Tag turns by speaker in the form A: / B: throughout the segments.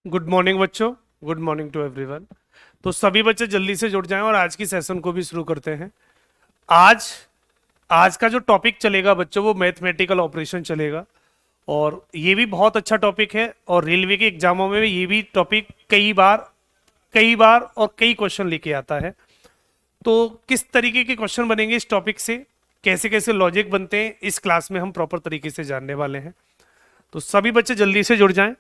A: Good morning बच्चों। Good morning to everyone. तो सभी बच्चे जल्दी से जुड़ जाएं और आज की सेशन को भी शुरू करते हैं। आज आज का जो टॉपिक चलेगा बच्चों वो मैथमेटिकल ऑपरेशन चलेगा। और ये भी बहुत अच्छा टॉपिक है और रेलवे के एग्जामों में भी ये भी टॉपिक कई बार और कई क्वेश्चन लेके आता है। तो किस तरीके के क्वेश्चन बनेंगे इस टॉपिक से, कैसे कैसे लॉजिक बनते हैं, इस क्लास में हम प्रॉपर तरीके से जानने वाले हैं। तो सभी बच्चे जल्दी से जुड़ जाएं।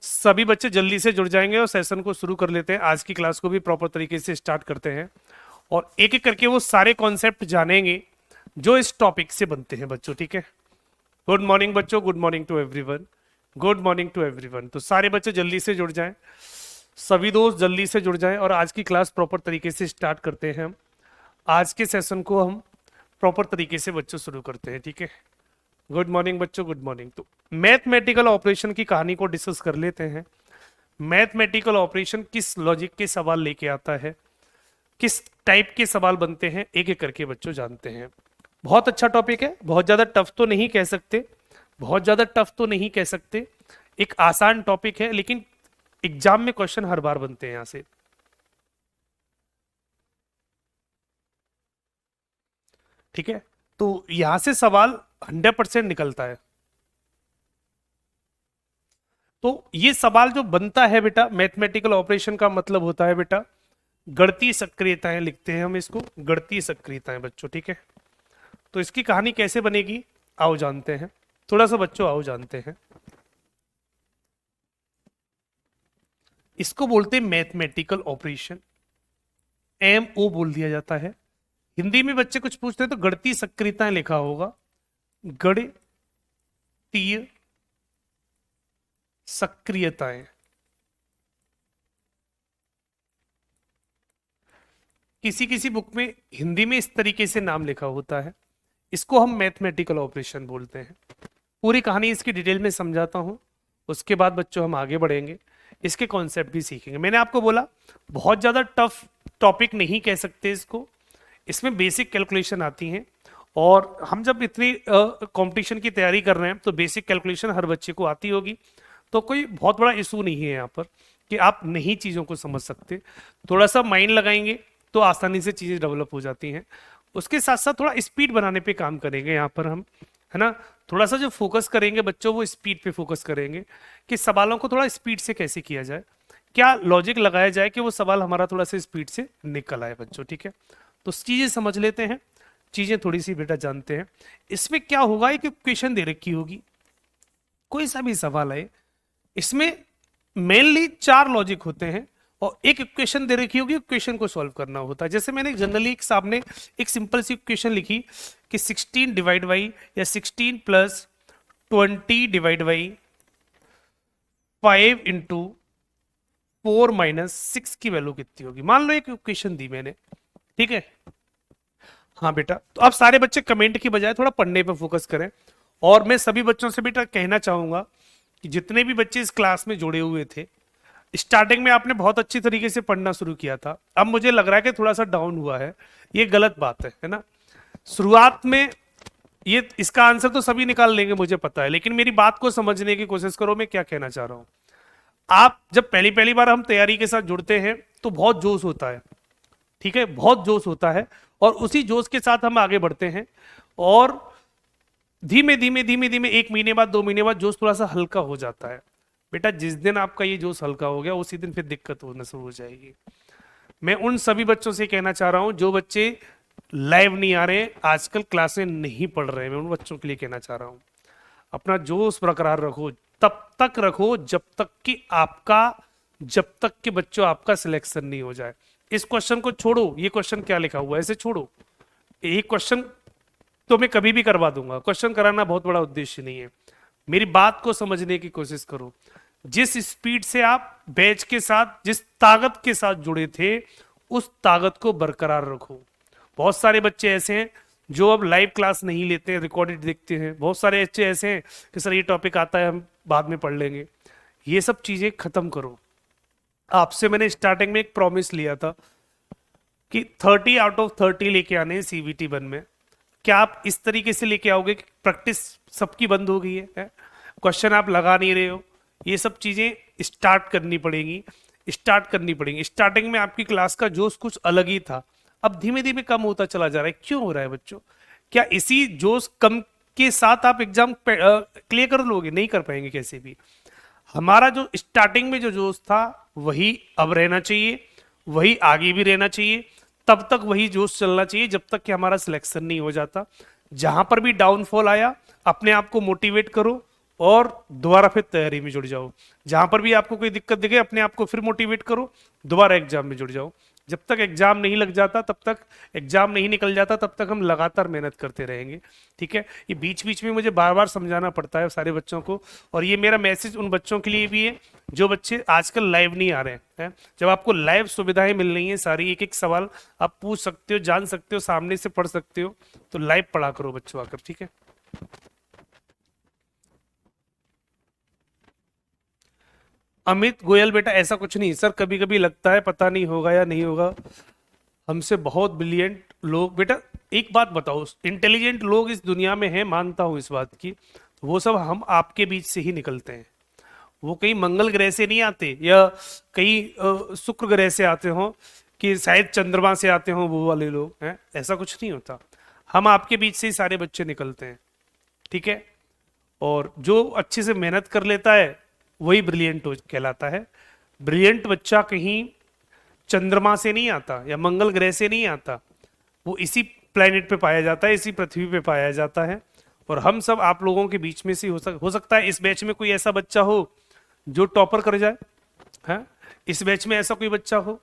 A: सभी बच्चे जल्दी से जुड़ जाएंगे और सेशन को शुरू कर लेते हैं। आज की क्लास को भी प्रॉपर तरीके से स्टार्ट करते हैं और एक एक करके वो सारे कॉन्सेप्ट जानेंगे जो इस टॉपिक से बनते हैं बच्चों। ठीक है। गुड मॉर्निंग बच्चों। Good morning to everyone. Good morning to everyone. तो सारे बच्चे जल्दी से जुड़ जाएं, सभी दोस्त जल्दी से जुड़ जाएं और आज की क्लास प्रॉपर तरीके से स्टार्ट करते हैं। हम आज के सेशन को हम प्रॉपर तरीके से बच्चों शुरू करते हैं। ठीक है। गुड मॉर्निंग बच्चों। Good morning. तो मैथमेटिकल ऑपरेशन की कहानी को डिस्कस कर लेते हैं। मैथमेटिकल ऑपरेशन किस लॉजिक के सवाल लेके आता है, किस टाइप के सवाल बनते हैं, एक एक करके बच्चों जानते हैं। बहुत अच्छा टॉपिक है। बहुत ज्यादा टफ तो नहीं कह सकते, बहुत ज्यादा टफ तो नहीं कह सकते, एक आसान टॉपिक है, लेकिन एग्जाम में क्वेश्चन हर बार बनते हैं यहां से। ठीक है। तो यहां से सवाल 100% निकलता है। तो ये सवाल जो बनता है बेटा, मैथमेटिकल ऑपरेशन का मतलब होता है बेटा गणितीय सक्रियताएं, लिखते हैं हम इसको गणितीय सक्रियताएं बच्चों। ठीक है। तो इसकी कहानी कैसे बनेगी आओ जानते हैं। थोड़ा सा बच्चों आओ जानते हैं। इसको बोलते हैं मैथमेटिकल ऑपरेशन, एम ओ बोल दिया जाता है। हिंदी में बच्चे कुछ पूछते हैं तो गणितीय सक्रियताएं लिखा होगा, गणितीय सक्रियताएं। किसी किसी बुक में हिंदी में इस तरीके से नाम लिखा होता है। इसको हम मैथमेटिकल ऑपरेशन बोलते हैं। पूरी कहानी इसकी डिटेल में समझाता हूं, उसके बाद बच्चों हम आगे बढ़ेंगे, इसके कॉन्सेप्ट भी सीखेंगे। मैंने आपको बोला बहुत ज्यादा टफ टॉपिक नहीं कह सकते इसको, इसमें बेसिक कैलकुलेशन आती हैं। और हम जब इतनी कंपटीशन की तैयारी कर रहे हैं तो बेसिक कैलकुलेशन हर बच्चे को आती होगी, तो कोई बहुत बड़ा इशू नहीं है यहाँ पर कि आप नहीं चीज़ों को समझ सकते। थोड़ा सा माइंड लगाएंगे तो आसानी से चीज़ें डेवलप हो जाती हैं। उसके साथ साथ थोड़ा स्पीड बनाने पे काम करेंगे यहाँ पर हम, है ना। थोड़ा सा जो फोकस करेंगे बच्चों वो स्पीड पे फोकस करेंगे कि सवालों को थोड़ा स्पीड से कैसे किया जाए, क्या लॉजिक लगाया जाए कि वो सवाल हमारा थोड़ा सा स्पीड से निकल आए बच्चों। ठीक है। तो चीज़ें समझ लेते हैं, चीज़ें थोड़ी सी बेटा जानते हैं। इसमें क्या होगा, एक इक्वेशन दे रखी होगी, कोई सा भी सवाल है, इसमें मेनली 4 लॉजिक होते हैं और एक इक्वेशन दे रखी होगी, इक्वेशन को सॉल्व करना होता है। जैसे मैंने जनरली एक सामने एक सिंपल सी इक्वेशन लिखी कि 16 डिवाइड बाई या 16 plus 20 divide by 5 into 4 minus 6 की वैल्यू कितनी होगी। मान लो एक इक्वेशन दी मैंने, ठीक है। हाँ बेटा, तो अब सारे बच्चे कमेंट की बजाय थोड़ा पढ़ने पे फोकस करें। और मैं सभी बच्चों से बेटा कहना चाहूंगा कि जितने भी बच्चे इस क्लास में जुड़े हुए थे, स्टार्टिंग में आपने बहुत अच्छी तरीके से पढ़ना शुरू किया था, अब मुझे लग रहा है कि थोड़ा सा डाउन हुआ है। ये गलत बात है ना। शुरुआत में ये इसका आंसर तो सभी निकाल लेंगे मुझे पता है, लेकिन मेरी बात को समझने की कोशिश करो मैं क्या कहना चाह रहा हूं। आप जब पहली पहली बार हम तैयारी के साथ जुड़ते हैं तो बहुत जोश होता है, ठीक है, बहुत जोश होता है, और उसी जोश के साथ हम आगे बढ़ते हैं। और धीमे धीमे धीमे धीमे 1 महीने बाद 2 महीने बाद जोश थोड़ा सा हल्का हो जाता है। बेटा जिस दिन आपका ये जोश हल्का हो गया उसी दिन फिर दिक्कत होना शुरू हो जाएगी। मैं उन सभी बच्चों से कहना चाह रहा हूं जो बच्चे लाइव नहीं आ रहे, आजकल क्लासें नहीं पढ़ रहे, मैं उन बच्चों के लिए कहना चाह रहा हूं अपना जोश बरकरार रखो, तब तक रखो जब तक कि बच्चों आपका सिलेक्शन नहीं हो जाए। इस क्वेश्चन को छोड़ो, ये क्वेश्चन क्या लिखा हुआ है ऐसे छोड़ो। एक क्वेश्चन तो मैं कभी भी करवा दूंगा, क्वेश्चन कराना बहुत बड़ा उद्देश्य नहीं है। मेरी बात को समझने की कोशिश करो। जिस स्पीड से आप बैच के साथ, जिस ताकत के साथ जुड़े थे, उस ताकत को बरकरार रखो। बहुत सारे बच्चे ऐसे हैं जो अब लाइव क्लास नहीं लेते हैं, रिकॉर्डेड देखते हैं। बहुत सारे बच्चे ऐसे हैं कि सर ये टॉपिक आता है हम बाद में पढ़ लेंगे। ये सब चीजें खत्म करो। आपसे मैंने स्टार्टिंग में एक प्रॉमिस लिया था कि 30 आउट ऑफ 30 लेके आने हैं CBT 1 में। क्या आप इस तरीके से लेके आओगे कि प्रैक्टिस सबकी बंद हो गई है? क्वेश्चन आप लगा नहीं रहे हो, ये सब चीजें स्टार्ट करनी पड़ेंगी, स्टार्ट करनी पड़ेंगी। स्टार्टिंग में आपकी क्लास का जोश कुछ अलग ही था, अब धीमे धीमे कम होता चला जा रहा है। क्यों हो रहा है बच्चों? क्या इसी जोश कम के साथ आप एग्जाम क्लियर कर लोगे? नहीं कर पाएंगे कैसे भी। हमारा जो स्टार्टिंग में जो जोश था वही अब रहना चाहिए, वही आगे भी रहना चाहिए, तब तक वही जोश चलना चाहिए जब तक कि हमारा सिलेक्शन नहीं हो जाता। जहां पर भी डाउनफॉल आया अपने आप को मोटिवेट करो और दोबारा फिर तैयारी में जुड़ जाओ। जहां पर भी आपको कोई दिक्कत दिखे अपने आप को फिर मोटिवेट करो, दोबारा एग्जाम में जुड़ जाओ। जब तक एग्जाम नहीं लग जाता, तब तक एग्जाम नहीं निकल जाता, तब तक हम लगातार मेहनत करते रहेंगे। ठीक है, ये बीच बीच में मुझे बार बार समझाना पड़ता है सारे बच्चों को, और ये मेरा मैसेज उन बच्चों के लिए भी है जो बच्चे आजकल लाइव नहीं आ रहे हैं। जब आपको लाइव सुविधाएं मिल रही हैं, सारी एक एक सवाल आप पूछ सकते हो, जान सकते हो, सामने से पढ़ सकते हो, तो लाइव पढ़ा करो बच्चों आकर। ठीक है, अमित गोयल बेटा ऐसा कुछ नहीं सर, कभी कभी लगता है पता नहीं होगा या नहीं होगा। हमसे बहुत ब्रिलियंट लोग बेटा, एक बात बताओ, इंटेलिजेंट लोग इस दुनिया में हैं, मानता हूं इस बात की, वो सब हम आपके बीच से ही निकलते हैं। वो कहीं मंगल ग्रह से नहीं आते, या कहीं शुक्र ग्रह से आते हो, कि शायद चंद्रमा से आते हो वो वाले लोग हैं, ऐसा कुछ नहीं होता। हम आपके बीच से ही सारे बच्चे निकलते हैं। ठीक है, और जो अच्छे से मेहनत कर लेता है वही ब्रिलियंट कहलाता है। ब्रिलियंट बच्चा कहीं चंद्रमा से नहीं आता या मंगल ग्रह से नहीं आता, वो इसी प्लेनेट पे पाया जाता है, इसी पृथ्वी पे पाया जाता है। और हम सब आप लोगों के बीच में से हो सकता है इस बैच में कोई ऐसा बच्चा हो जो टॉपर कर जाए, है इस बैच में ऐसा कोई बच्चा हो,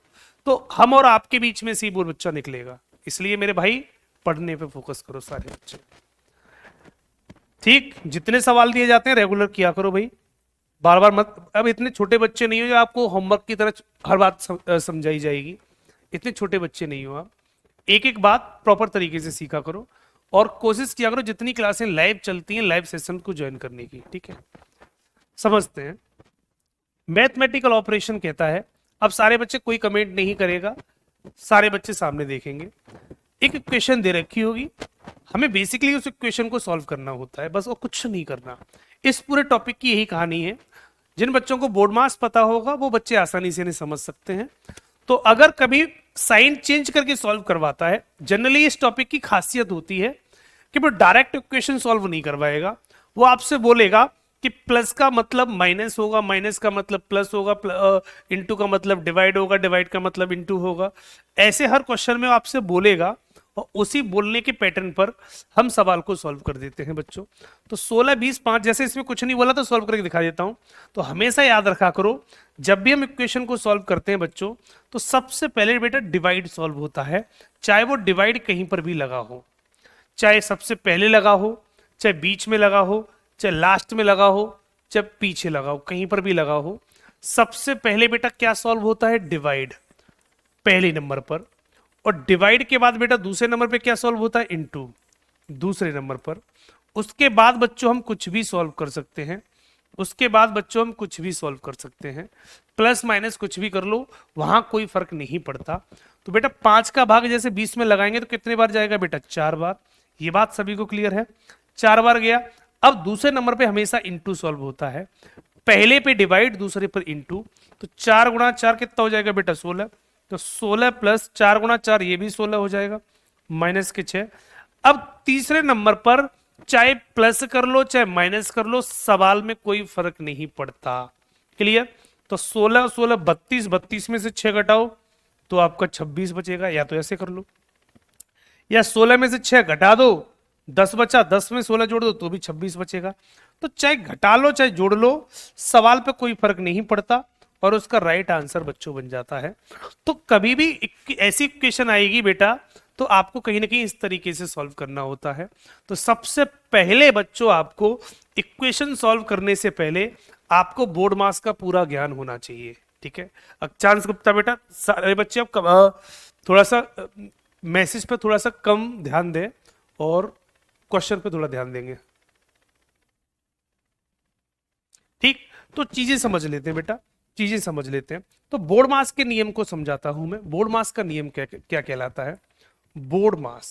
A: तो हम और आपके बीच में से ही वो बच्चा निकलेगा। इसलिए मेरे भाई पढ़ने पे फोकस करो सारे बच्चे। ठीक, जितने सवाल दिए जाते हैं रेगुलर किया करो भाई, बार बार मत। अब इतने छोटे बच्चे नहीं हो जो आपको होमवर्क की तरह हर बात समझाई जाएगी, इतने छोटे बच्चे नहीं हो आप। एक एक बात प्रॉपर तरीके से सीखा करो, और कोशिश किया करो जितनी क्लासें लाइव चलती हैं लाइव सेशन को ज्वाइन करने की। ठीक है, समझते हैं। मैथमेटिकल ऑपरेशन कहता है, अब सारे बच्चे कोई कमेंट नहीं करेगा, सारे बच्चे सामने देखेंगे। एक इक्वेशन दे रखी होगी, हमें बेसिकली उस इक्वेशन को सॉल्व करना होता है बस, और कुछ नहीं करना। इस पूरे टॉपिक की यही कहानी है। जिन बच्चों को बोर्ड मास पता होगा वो बच्चे आसानी से नहीं समझ सकते हैं। तो अगर कभी साइन चेंज करके सॉल्व करवाता है, जनरली इस टॉपिक की खासियत होती है कि वो डायरेक्ट इक्वेशन सॉल्व नहीं करवाएगा। वो आपसे बोलेगा कि प्लस का मतलब माइनस होगा, माइनस का मतलब प्लस होगा, इंटू का मतलब डिवाइड होगा, डिवाइड का मतलब इंटू होगा। ऐसे हर क्वेश्चन में आपसे बोलेगा, और उसी बोलने के पैटर्न पर हम सवाल को सॉल्व कर देते हैं बच्चों। तो 16 20 5 जैसे इसमें कुछ नहीं बोला तो सॉल्व करके दिखा देता हूं। तो हमेशा याद रखा करो, जब भी हम इक्वेशन को सॉल्व करते हैं बच्चों, तो सबसे पहले बेटा डिवाइड सॉल्व होता है, चाहे वो डिवाइड कहीं पर भी लगा हो, चाहे सबसे पहले लगा हो, चाहे बीच में लगा हो, चाहे लास्ट में लगा हो, चाहे पीछे लगा हो, कहीं पर भी लगा हो। सबसे पहले बेटा क्या सॉल्व होता है? डिवाइड, पहले नंबर पर। और डिवाइड के बाद बेटा दूसरे नंबर पे क्या सॉल्व होता है? इनटू, दूसरे नंबर पर। उसके बाद बच्चों हम कुछ भी सॉल्व कर सकते हैं, उसके बाद बच्चों हम कुछ भी सॉल्व कर सकते हैं, प्लस माइनस कुछ भी कर लो, वहां कोई फर्क नहीं पड़ता। तो बेटा 5 का भाग जैसे 20 में लगाएंगे तो कितने बार जाएगा बेटा? 4 बार। ये बात सभी को क्लियर है? 4 बार गया। अब दूसरे नंबर पे हमेशा इंटू सॉल्व होता है, पहले पे डिवाइड, दूसरे पर इंटू। तो 4 गुणा 4 कितना हो जाएगा बेटा? 16। तो 16 प्लस 4 गुणा 4 ये भी 16 हो जाएगा, माइनस के 6। अब तीसरे नंबर पर चाहे प्लस कर लो चाहे माइनस कर लो, सवाल में कोई फर्क नहीं पड़ता। क्लियर? तो 16 16 32, 32 में से 6 घटाओ तो आपका 26 बचेगा, या तो ऐसे कर लो, या 16 में से 6 घटा दो, 10 बचा, 10 में 16 जोड़ दो तो भी 26 बचेगा। तो चाहे घटा लो चाहे जोड़ लो, सवाल पे कोई फर्क नहीं पड़ता, और उसका राइट आंसर बच्चों बन जाता है। तो कभी भी ऐसी इक्वेशन आएगी बेटा तो आपको कहीं ना कहीं इस तरीके से सॉल्व करना होता है। तो सबसे पहले बच्चों आपको इक्वेशन सॉल्व करने से पहले आपको बोर्ड मास का पूरा ज्ञान होना चाहिए। ठीक है, अक्षांश गुप्ता बेटा, सारे बच्चे अब थोड़ा सा मैसेज पे थोड़ा सा कम ध्यान दें और क्वेश्चन पे थोड़ा ध्यान देंगे। ठीक, तो चीजें समझ लेते हैं बेटा, चीजें समझ लेते हैं। तो बोर्ड मास के नियम को समझाता हूं मैं। बोर्ड मास का नियम क्या क्या कहलाता है? बोर्ड मास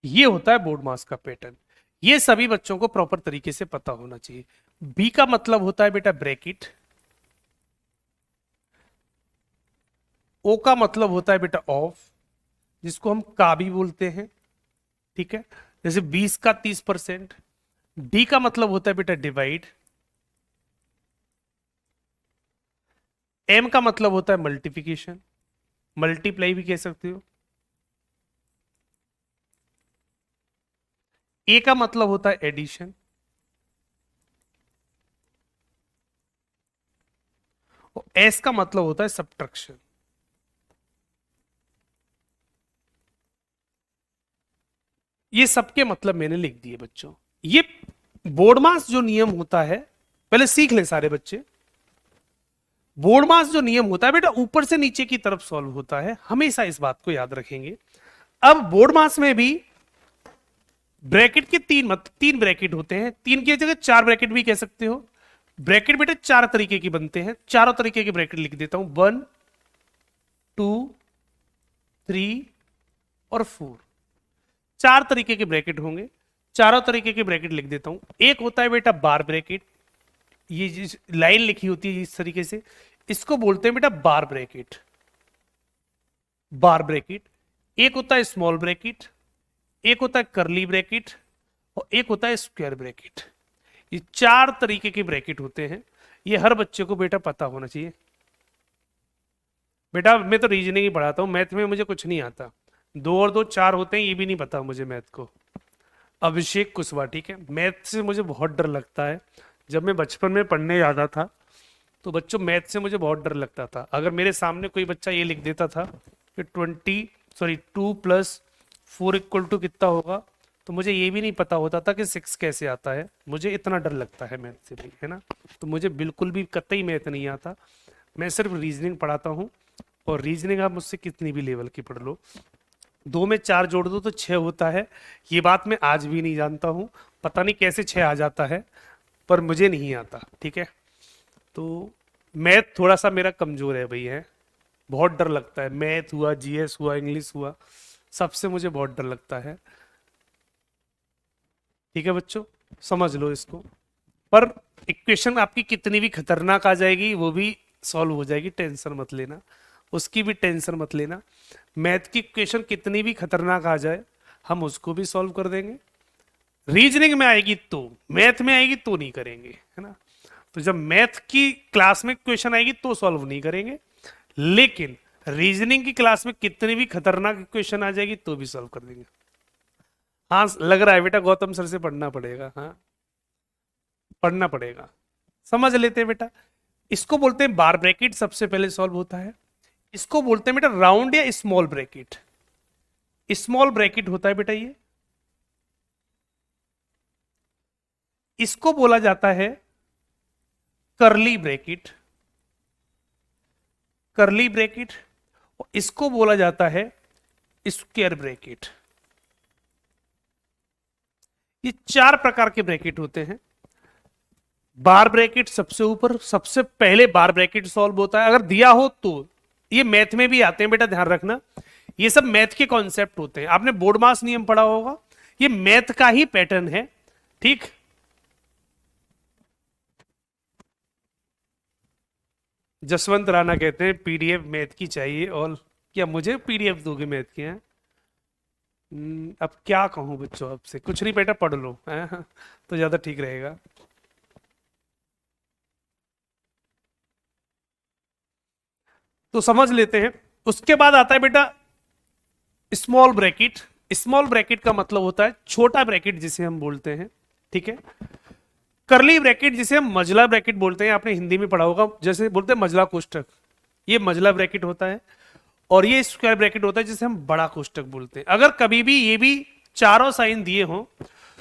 A: ये होता है, बोर्ड मास का पैटर्न। ये सभी बच्चों को प्रॉपर तरीके से पता होना चाहिए। बी का मतलब होता है बेटा ब्रैकेट, ओ का मतलब होता है बेटा ऑफ, जिसको हम का भी बोलते हैं, ठीक है, जैसे 20 का 30%। डी का मतलब होता है बेटा डिवाइड, एम का मतलब होता है मल्टीप्लिकेशन, मल्टीप्लाई भी कह सकते हो। ए का मतलब होता है एडिशन, और एस का मतलब होता है सब्ट्रैक्शन। ये सबके मतलब मैंने लिख दिए बच्चों। ये बोर्ड मास जो नियम होता है, पहले सीख ले सारे बच्चे। बोर्ड मास जो नियम होता है बेटा ऊपर से नीचे की तरफ सॉल्व होता है, हमेशा इस बात को याद रखेंगे। अब बोर्ड मास में भी ब्रैकेट के तीन ब्रैकेट होते हैं, तीन की जगह चार ब्रैकेट भी कह सकते हो। ब्रैकेट बेटा चार तरीके की बनते हैं, चारों तरीके के ब्रैकेट लिख देता हूं, 1 2 3 और 4। चार तरीके के ब्रैकेट होंगे, चारों तरीके के ब्रैकेट लिख देता हूं। एक होता है बेटा बार ब्रैकेट, ये जिस लाइन लिखी होती है इस तरीके से, इसको बोलते हैं बेटा बार ब्रैकेट, बार ब्रैकेट। एक होता है स्मॉल ब्रैकेट, एक होता है करली ब्रैकेट, और एक होता है स्क्वायर ब्रैकेट। ये चार तरीके के ब्रैकेट होते हैं, ये हर बच्चे को बेटा पता होना चाहिए। बेटा मैं तो रीजनिंग ही पढ़ाता हूँ, मैथ में मुझे कुछ नहीं आता। 2 और 2 4 होते हैं, ये भी नहीं पता मुझे मैथ को। अभिषेक कुशवाहा, ठीक है, मैथ से मुझे बहुत डर लगता है। जब मैं बचपन में पढ़ने जाता था तो बच्चों मैथ से मुझे बहुत डर लगता था। अगर मेरे सामने कोई बच्चा ये लिख देता था कि 2 + 4 = कितना होगा, तो मुझे ये भी नहीं पता होता था कि 6 कैसे आता है। मुझे इतना डर लगता है मैथ से भी, है ना। तो मुझे बिल्कुल भी कतई मैथ नहीं आता। मैं सिर्फ रीजनिंग पढ़ाता हूँ, और रीजनिंग आप मुझसे कितनी भी लेवल की पढ़ लो, 2 में 4 जोड़ दो तो 6 होता है। ये बात मैं आज भी नहीं जानता हूँ, पता नहीं कैसे 6 आ जाता है, पर मुझे नहीं आता, ठीक है। तो मैथ थोड़ा सा मेरा कमजोर है भाई, है, बहुत डर लगता है। मैथ हुआ, जीएस हुआ, इंग्लिश हुआ, सबसे मुझे बहुत डर लगता है, ठीक है बच्चों, समझ लो इसको। पर इक्वेशन आपकी कितनी भी खतरनाक आ जाएगी वो भी सॉल्व हो जाएगी, टेंशन मत लेना, उसकी भी टेंशन मत लेना। मैथ की इक्वेशन कितनी भी खतरनाक आ जाए हम उसको भी सॉल्व कर देंगे। रीजनिंग में आएगी तो, मैथ में आएगी तो नहीं करेंगे, है ना। तो जब मैथ की क्लास में क्वेश्चन आएगी तो सॉल्व नहीं करेंगे, लेकिन रीजनिंग की क्लास में कितनी भी खतरनाक क्वेश्चन आ जाएगी तो भी सॉल्व कर देंगे। हाँ लग रहा है बेटा गौतम सर से पढ़ना पड़ेगा, हाँ पढ़ना पड़ेगा। समझ लेते हैं बेटा, इसको बोलते हैं बार ब्रैकेट, सबसे पहले सॉल्व होता है। इसको बोलते हैं बेटा राउंड या स्मॉल ब्रैकेट। स्मॉल ब्रैकेट होता है बेटा ये, इसको बोला जाता है करली ब्रैकेट, करली ब्रैकेट, और इसको बोला जाता है स्क्वायर ब्रैकेट। ये चार प्रकार के ब्रैकेट होते हैं। बार ब्रैकेट सबसे ऊपर, सबसे पहले बार ब्रैकेट सॉल्व होता है अगर दिया हो तो। ये मैथ में भी आते हैं बेटा, ध्यान रखना, ये सब मैथ के कॉन्सेप्ट होते हैं। आपने बोर्ड मास नियम पढ़ा होगा, ये मैथ का ही पैटर्न है, ठीक। जसवंत राणा कहते हैं पीडीएफ मैथ की चाहिए, और क्या मुझे पीडीएफ दोगे मैथ की, हैं? अब क्या कहूं बच्चों, आपसे कुछ नहीं बेटा, पढ़ लो, हैं? तो ज्यादा ठीक रहेगा। तो समझ लेते हैं। उसके बाद आता है बेटा स्मॉल ब्रैकेट। स्मॉल ब्रैकेट का मतलब होता है छोटा ब्रैकेट जिसे हम बोलते हैं, ठीक है। करली ब्रैकेट जिसे हम मजला ब्रैकेट बोलते हैं, आपने हिंदी में पढ़ा होगा, जैसे बोलते हैं मजला कोष्टक, ये मजला ब्रैकेट होता है। और ये स्क्वायर ब्रैकेट होता है जिसे हम बड़ा कोष्टक बोलते हैं। अगर कभी भी ये भी चारों साइन दिए हों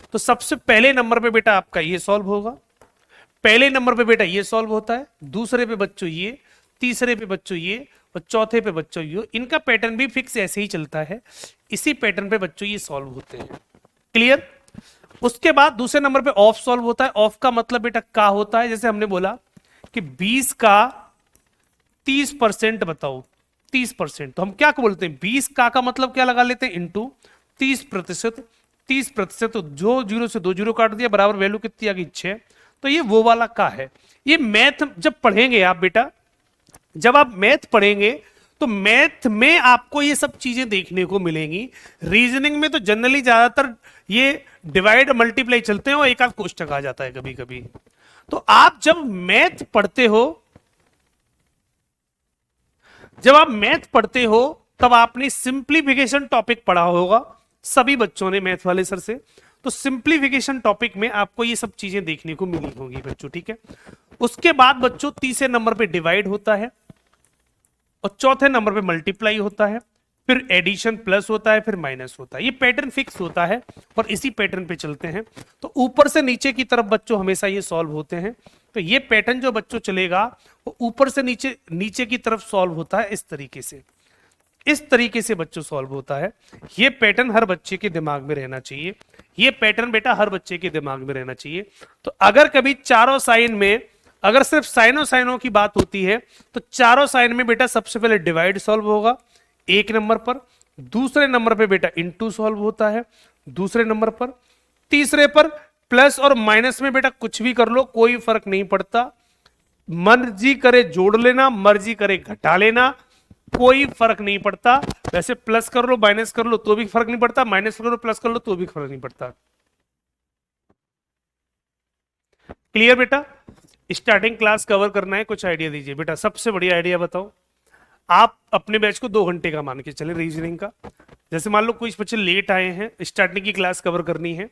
A: तो सबसे पहले नंबर पे बेटा आपका ये सॉल्व होगा, पहले नंबर पे बेटा ये सॉल्व होता है, दूसरे पे बच्चों ये, तीसरे पे बच्चों ये, और चौथे पे बच्चों ये। इनका पैटर्न भी फिक्स ऐसे ही चलता है, इसी पैटर्न पे बच्चों ये सॉल्व होते हैं, क्लियर। उसके बाद दूसरे नंबर पे ऑफ सॉल्व होता है। ऑफ का मतलब बेटा का होता है, जैसे हमने बोला कि 20 का 30% बताओ, 30%, तो हम क्या बोलते हैं 20 का मतलब क्या लगा लेते हैं, इंटू 30%। 30%, तो जो जीरो से 2 जीरो काट दिया, बराबर वैल्यू कितनी आ गई 6। तो ये वो वाला का है। ये मैथ जब पढ़ेंगे आप बेटा, जब आप मैथ पढ़ेंगे तो मैथ में आपको ये सब चीजें देखने को मिलेंगी। रीजनिंग में तो जनरली ज्यादातर ये डिवाइड मल्टीप्लाई चलते हैं और एक आध कोष्टक आ जाता है कभी कभी। तो आप जब मैथ पढ़ते हो, जब आप मैथ पढ़ते हो तब आपने सिंप्लीफिकेशन टॉपिक पढ़ा होगा सभी बच्चों ने मैथ वाले सर से। तो सिंप्लीफिकेशन टॉपिक में आपको ये सब चीजें देखने को मिली होंगी बच्चों, ठीक है। उसके बाद बच्चों तीसरे नंबर पे डिवाइड होता है और चौथे नंबर पे मल्टीप्लाई होता है, फिर एडिशन प्लस होता है, फिर माइनस होता है। ये पैटर्न फिक्स होता है और इसी पैटर्न पे चलते हैं। तो ऊपर से नीचे की तरफ बच्चों हमेशा ये सॉल्व होते हैं। तो ये पैटर्न जो बच्चों चलेगा वो ऊपर से नीचे, नीचे की तरफ सॉल्व होता है इस तरीके से। इस तरीके से बच्चों सॉल्व होता है। ये पैटर्न हर बच्चे के दिमाग में रहना चाहिए। ये पैटर्न बेटा हर बच्चे के दिमाग में रहना चाहिए। तो अगर कभी चारों साइन में, अगर सिर्फ साइनों साइनों की बात होती है तो चारों साइन में बेटा सबसे पहले डिवाइड सॉल्व होगा एक नंबर पर, दूसरे नंबर पे बेटा इनटू सॉल्व होता है दूसरे नंबर पर, तीसरे पर प्लस और माइनस में बेटा कुछ भी कर लो कोई फर्क नहीं पड़ता। मर्जी करे जोड़ लेना, मर्जी करे घटा लेना, कोई फर्क नहीं पड़ता। वैसे प्लस कर लो माइनस कर लो तो भी फर्क नहीं पड़ता, माइनस कर लो प्लस कर लो तो भी फर्क नहीं पड़ता। क्लियर बेटा? स्टार्टिंग क्लास कवर करना है, कुछ आइडिया दीजिए बेटा। सबसे बढ़िया आइडिया बताओ। आप अपने बैच को 2 घंटे का मान के चले रीजनिंग का। जैसे मान लो कुछ बच्चे लेट आए हैं, स्टार्टिंग की क्लास कवर करनी है,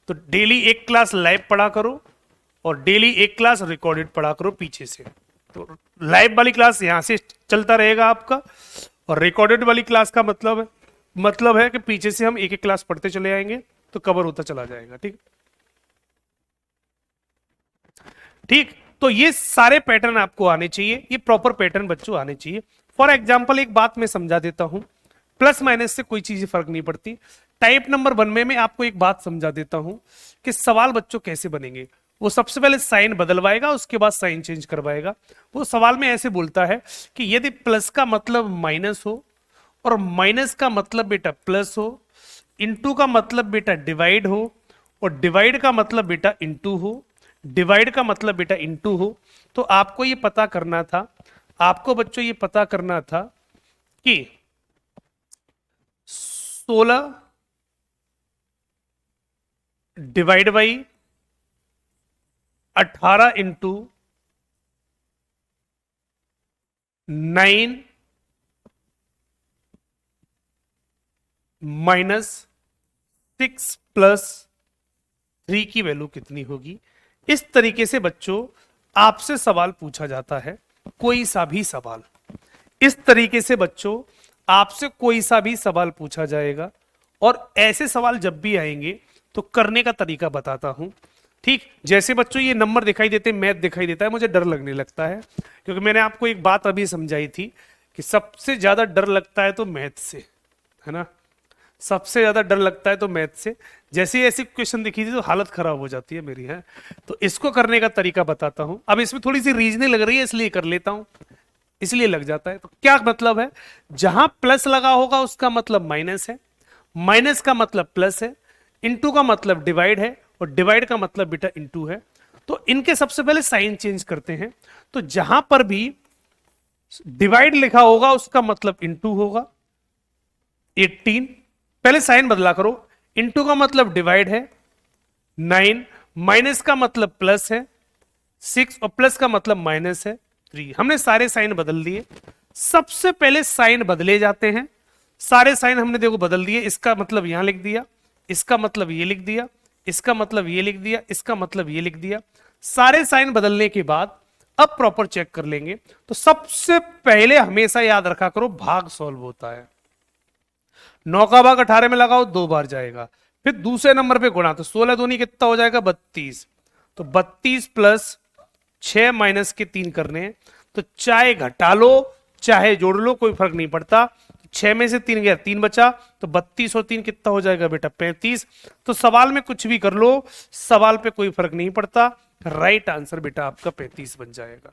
A: तो डेली एक क्लास लाइव पढ़ा करो और डेली एक क्लास रिकॉर्डेड पढ़ा करो पीछे से। तो लाइव वाली क्लास यहां से चलता रहेगा आपका, और रिकॉर्डेड वाली क्लास का मतलब है कि पीछे से हम एक एक क्लास पढ़ते चले आएंगे तो कवर होता चला जाएगा। ठीक ठीक। तो ये सारे पैटर्न आपको आने चाहिए, ये प्रॉपर पैटर्न बच्चों आने चाहिए। फॉर एग्जाम्पल एक बात मैं समझा देता हूं, प्लस माइनस से कोई चीज फर्क नहीं पड़ती। टाइप नंबर 1 में मैं आपको एक बात समझा देता हूं कि सवाल बच्चों कैसे बनेंगे। वो सबसे पहले साइन बदलवाएगा, उसके बाद साइन चेंज करवाएगा। वो सवाल में ऐसे बोलता है कि यदि प्लस का मतलब माइनस हो और माइनस का मतलब बेटा प्लस हो, इनटू का मतलब बेटा डिवाइड हो और डिवाइड का मतलब बेटा इनटू हो, डिवाइड का मतलब बेटा इनटू हो, तो आपको ये पता करना था, आपको बच्चों ये पता करना था कि 16 divide by 18 into 9 minus 6 plus 3 की वैल्यू कितनी होगी। इस तरीके से बच्चों आपसे सवाल पूछा जाता है, कोई सा भी सवाल। इस तरीके से बच्चों आपसे कोई सा भी सवाल पूछा जाएगा, और ऐसे सवाल जब भी आएंगे तो करने का तरीका बताता हूं। ठीक, जैसे बच्चों ये नंबर दिखाई देते हैं, मैथ दिखाई देता है, मुझे डर लगने लगता है, क्योंकि मैंने आपको एक बात अभी समझाई थी कि सबसे ज्यादा डर लगता है तो मैथ से, है ना। सबसे ज्यादा डर लगता है तो मैथ से। जैसे ऐसी क्वेश्चन दिखी थी तो हालत खराब हो जाती है मेरी, है। तो इसको करने का तरीका बताता हूं। अब इसमें थोड़ी सी रीजनिंग लग रही है इसलिए कर लेता हूं, इसलिए लग जाता है। तो क्या मतलब है, जहां प्लस लगा होगा उसका मतलब माइनस है, माइनस का मतलब प्लस है, इनटू का मतलब डिवाइड है और डिवाइड का मतलब बेटा इनटू है। तो इनके सबसे पहले साइन चेंज करते हैं। तो जहां पर भी डिवाइड लिखा होगा उसका मतलब इनटू होगा। 18 पहले साइन बदला करो, इनटू का मतलब डिवाइड है, 9 माइनस का मतलब प्लस है, 6 और प्लस का मतलब माइनस है 3। हमने सारे साइन बदल दिए। सबसे पहले साइन बदले जाते हैं, सारे साइन हमने देखो बदल दिए। इसका मतलब यहां लिख दिया, इसका मतलब ये लिख दिया, इसका मतलब ये लिख दिया, इसका मतलब ये लिख दिया। सारे साइन बदलने के बाद अब प्रॉपर चेक कर लेंगे। तो सबसे पहले हमेशा याद रखा करो भाग सॉल्व होता है। 9 का भाग 18 में लगाओ 2 बार जाएगा, फिर दूसरे नंबर पे गुणा, तो 16 दूनी कितना हो जाएगा 32। तो 32 प्लस 6 माइनस के 3 करने हैं, तो चाहे घटा लो चाहे जोड़ लो कोई फर्क नहीं पड़ता। 6 में से 3 गया 3 बचा, तो 32 और 3 कितना हो जाएगा बेटा 35। तो सवाल में कुछ भी कर लो, सवाल पे कोई फर्क नहीं पड़ता, राइट आंसर बेटा आपका 35 बन जाएगा।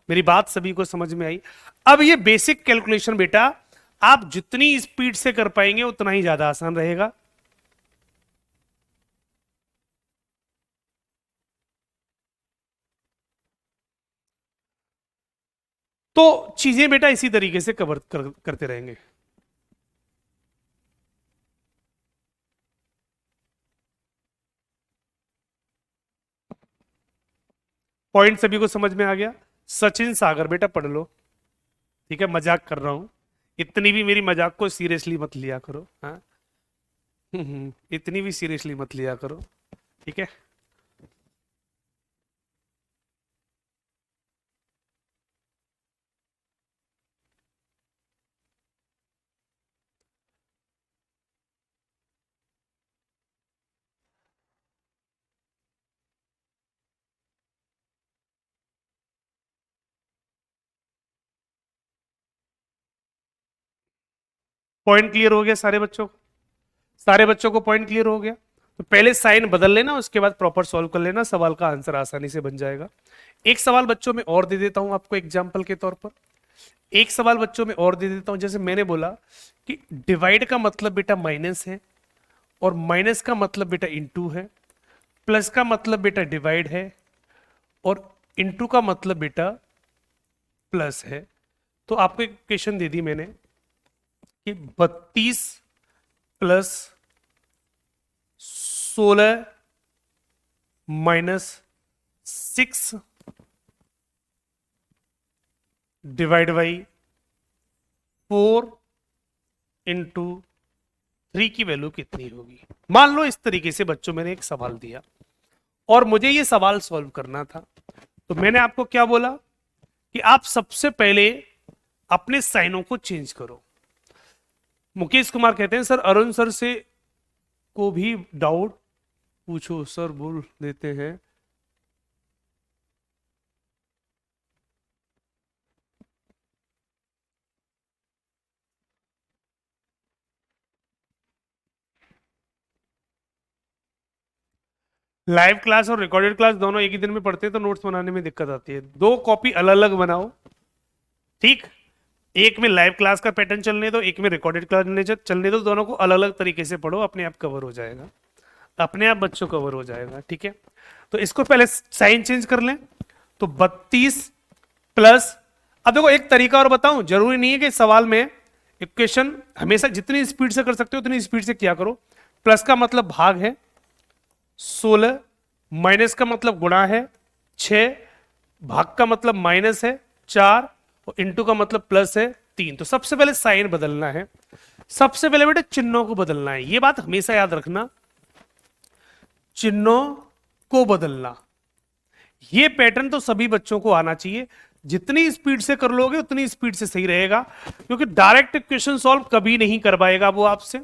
A: मेरी बात सभी को समझ में आई? अब ये बेसिक कैलकुलेशन बेटा आप जितनी स्पीड से कर पाएंगे उतना ही ज्यादा आसान रहेगा। तो चीजें बेटा इसी तरीके से करते रहेंगे। पॉइंट सभी को समझ में आ गया? सचिन सागर बेटा पढ़ लो, ठीक है, मजाक कर रहा हूं, इतनी भी मेरी मजाक को सीरियसली मत लिया करो, हाँ। इतनी भी सीरियसली मत लिया करो, ठीक है। पॉइंट क्लियर हो गया सारे बच्चों को? सारे बच्चों को पॉइंट क्लियर हो गया? तो पहले साइन बदल लेना, उसके बाद प्रॉपर सॉल्व कर लेना, सवाल का आंसर आसानी से बन जाएगा। एक सवाल बच्चों में और दे देता हूं आपको एग्जाम्पल के तौर पर। एक सवाल बच्चों में और दे देता हूं, जैसे मैंने बोला कि डिवाइड का मतलब बेटा माइनस है, और माइनस का मतलब बेटा इंटू है, प्लस का मतलब बेटा डिवाइड है, और इंटू का मतलब बेटा प्लस है। तो आपको एक क्वेश्चन दे दी मैंने कि 32 plus 16 minus 6 divide by 4 into 3 की वैल्यू कितनी होगी। मान लो इस तरीके से बच्चों मैंने एक सवाल दिया और मुझे ये सवाल सॉल्व करना था, तो मैंने आपको क्या बोला कि आप सबसे पहले अपने साइनों को चेंज करो। मुकेश कुमार कहते हैं सर अरुण सर से को भी डाउट पूछो, सर बोल देते हैं। लाइव क्लास और रिकॉर्डेड क्लास दोनों एक ही दिन में पढ़ते हैं तो नोट्स बनाने में दिक्कत आती है। 2 कॉपी अलग अलग बनाओ, ठीक। एक में लाइव क्लास का पैटर्न चलने दो, एक में रिकॉर्डेड क्लास चलने दो, दोनों को अलग अलग तरीके से पढ़ो, अपने आप कवर हो जाएगा, अपने आप बच्चों कवर हो जाएगा, ठीक है। तो इसको पहले साइन चेंज कर लें, तो 32 प्लस, अब देखो एक तरीका और बताऊं, जरूरी नहीं है कि सवाल में इक्वेशन हमेशा जितनी स्पीड से कर सकते हो उतनी स्पीड से किया करो। प्लस का मतलब भाग है 16, माइनस का मतलब गुणा है 6, भाग का मतलब माइनस है 4, और इंटू का मतलब प्लस है 3। तो सबसे पहले साइन बदलना है, सबसे पहले बेटे चिन्हों को बदलना है, ये बात हमेशा याद रखना, चिन्हों को बदलना। ये पैटर्न तो सभी बच्चों को आना चाहिए, जितनी स्पीड से कर लोगे उतनी स्पीड से सही रहेगा, क्योंकि डायरेक्ट इक्वेशन सॉल्व कभी नहीं करवाएगा वो आपसे,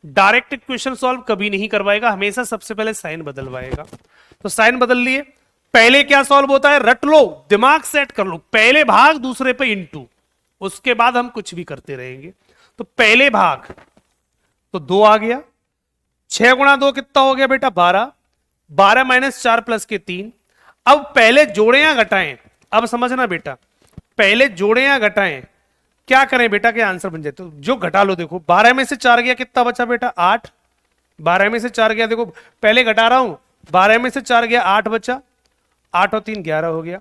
A: डायरेक्ट इक्वेशन सॉल्व कभी नहीं करवाएगा, हमेशा सबसे पहले साइन बदलवाएगा। तो साइन बदल लिए, पहले क्या सॉल्व होता है रट लो, दिमाग सेट कर लो, पहले भाग दूसरे पे इंटू, उसके बाद हम कुछ भी करते रहेंगे। तो पहले भाग तो 2 आ गया, 6 गुणा 2 कितना हो गया बेटा 12, 12 माइनस 4 प्लस के 3। अब पहले जोड़े या घटाएं, अब समझना बेटा, पहले जोड़े या घटाएं, क्या करें बेटा के आंसर बन जाए, तो जो घटा लो, देखो 12 में से 4 गया कितना बचा बेटा 8, 12 में से 4 गया, देखो पहले घटा रहा हूं, 12 में से 4 गया 8 बचा, 8 और 3 11 हो गया,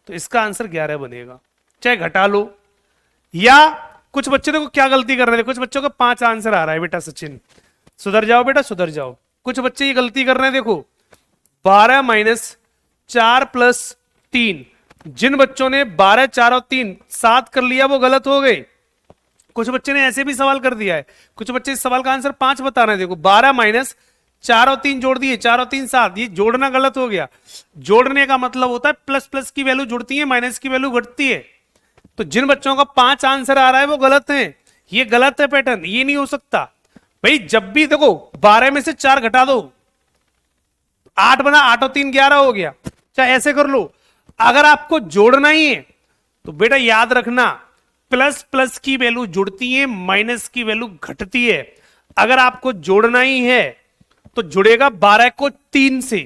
A: तो इसका आंसर 11 बनेगा। चाहे घटा लो, या कुछ बच्चे देखो क्या गलती कर रहे हैं, कुछ बच्चों का 5 आंसर आ रहा है बेटा, सचिन सुधर जाओ बेटा सुधर जाओ, कुछ बच्चे ये गलती कर रहे हैं, देखो 12 माइनस 4 प्लस 3, जिन बच्चों ने 12 4 और 3 7 कर लिया वो गलत हो गए। कुछ बच्चे ने ऐसे भी सवाल कर दिया है, कुछ बच्चे इस सवाल का आंसर 5 बता रहे हैं, देखो 12 माइनस 4 और 3 जोड़ दिए, 4 और 3 7, ये जोड़ना गलत हो गया। जोड़ने का मतलब होता है प्लस प्लस की वैल्यू जुड़ती है, माइनस की वैल्यू घटती है। तो जिन बच्चों का 5 आंसर आ रहा है वो गलत है, ये गलत है पैटर्न, ये नहीं हो सकता भाई। जब भी देखो 12 में से 4 घटा दो 8 बना, 8 और 3 11 हो गया, चाहे ऐसे कर लो। अगर आपको जोड़ना ही है तो बेटा याद रखना, प्लस प्लस की वैल्यू जुड़ती है, माइनस की वैल्यू घटती है। अगर आपको जोड़ना ही है तो जुड़ेगा 12 को 3 से,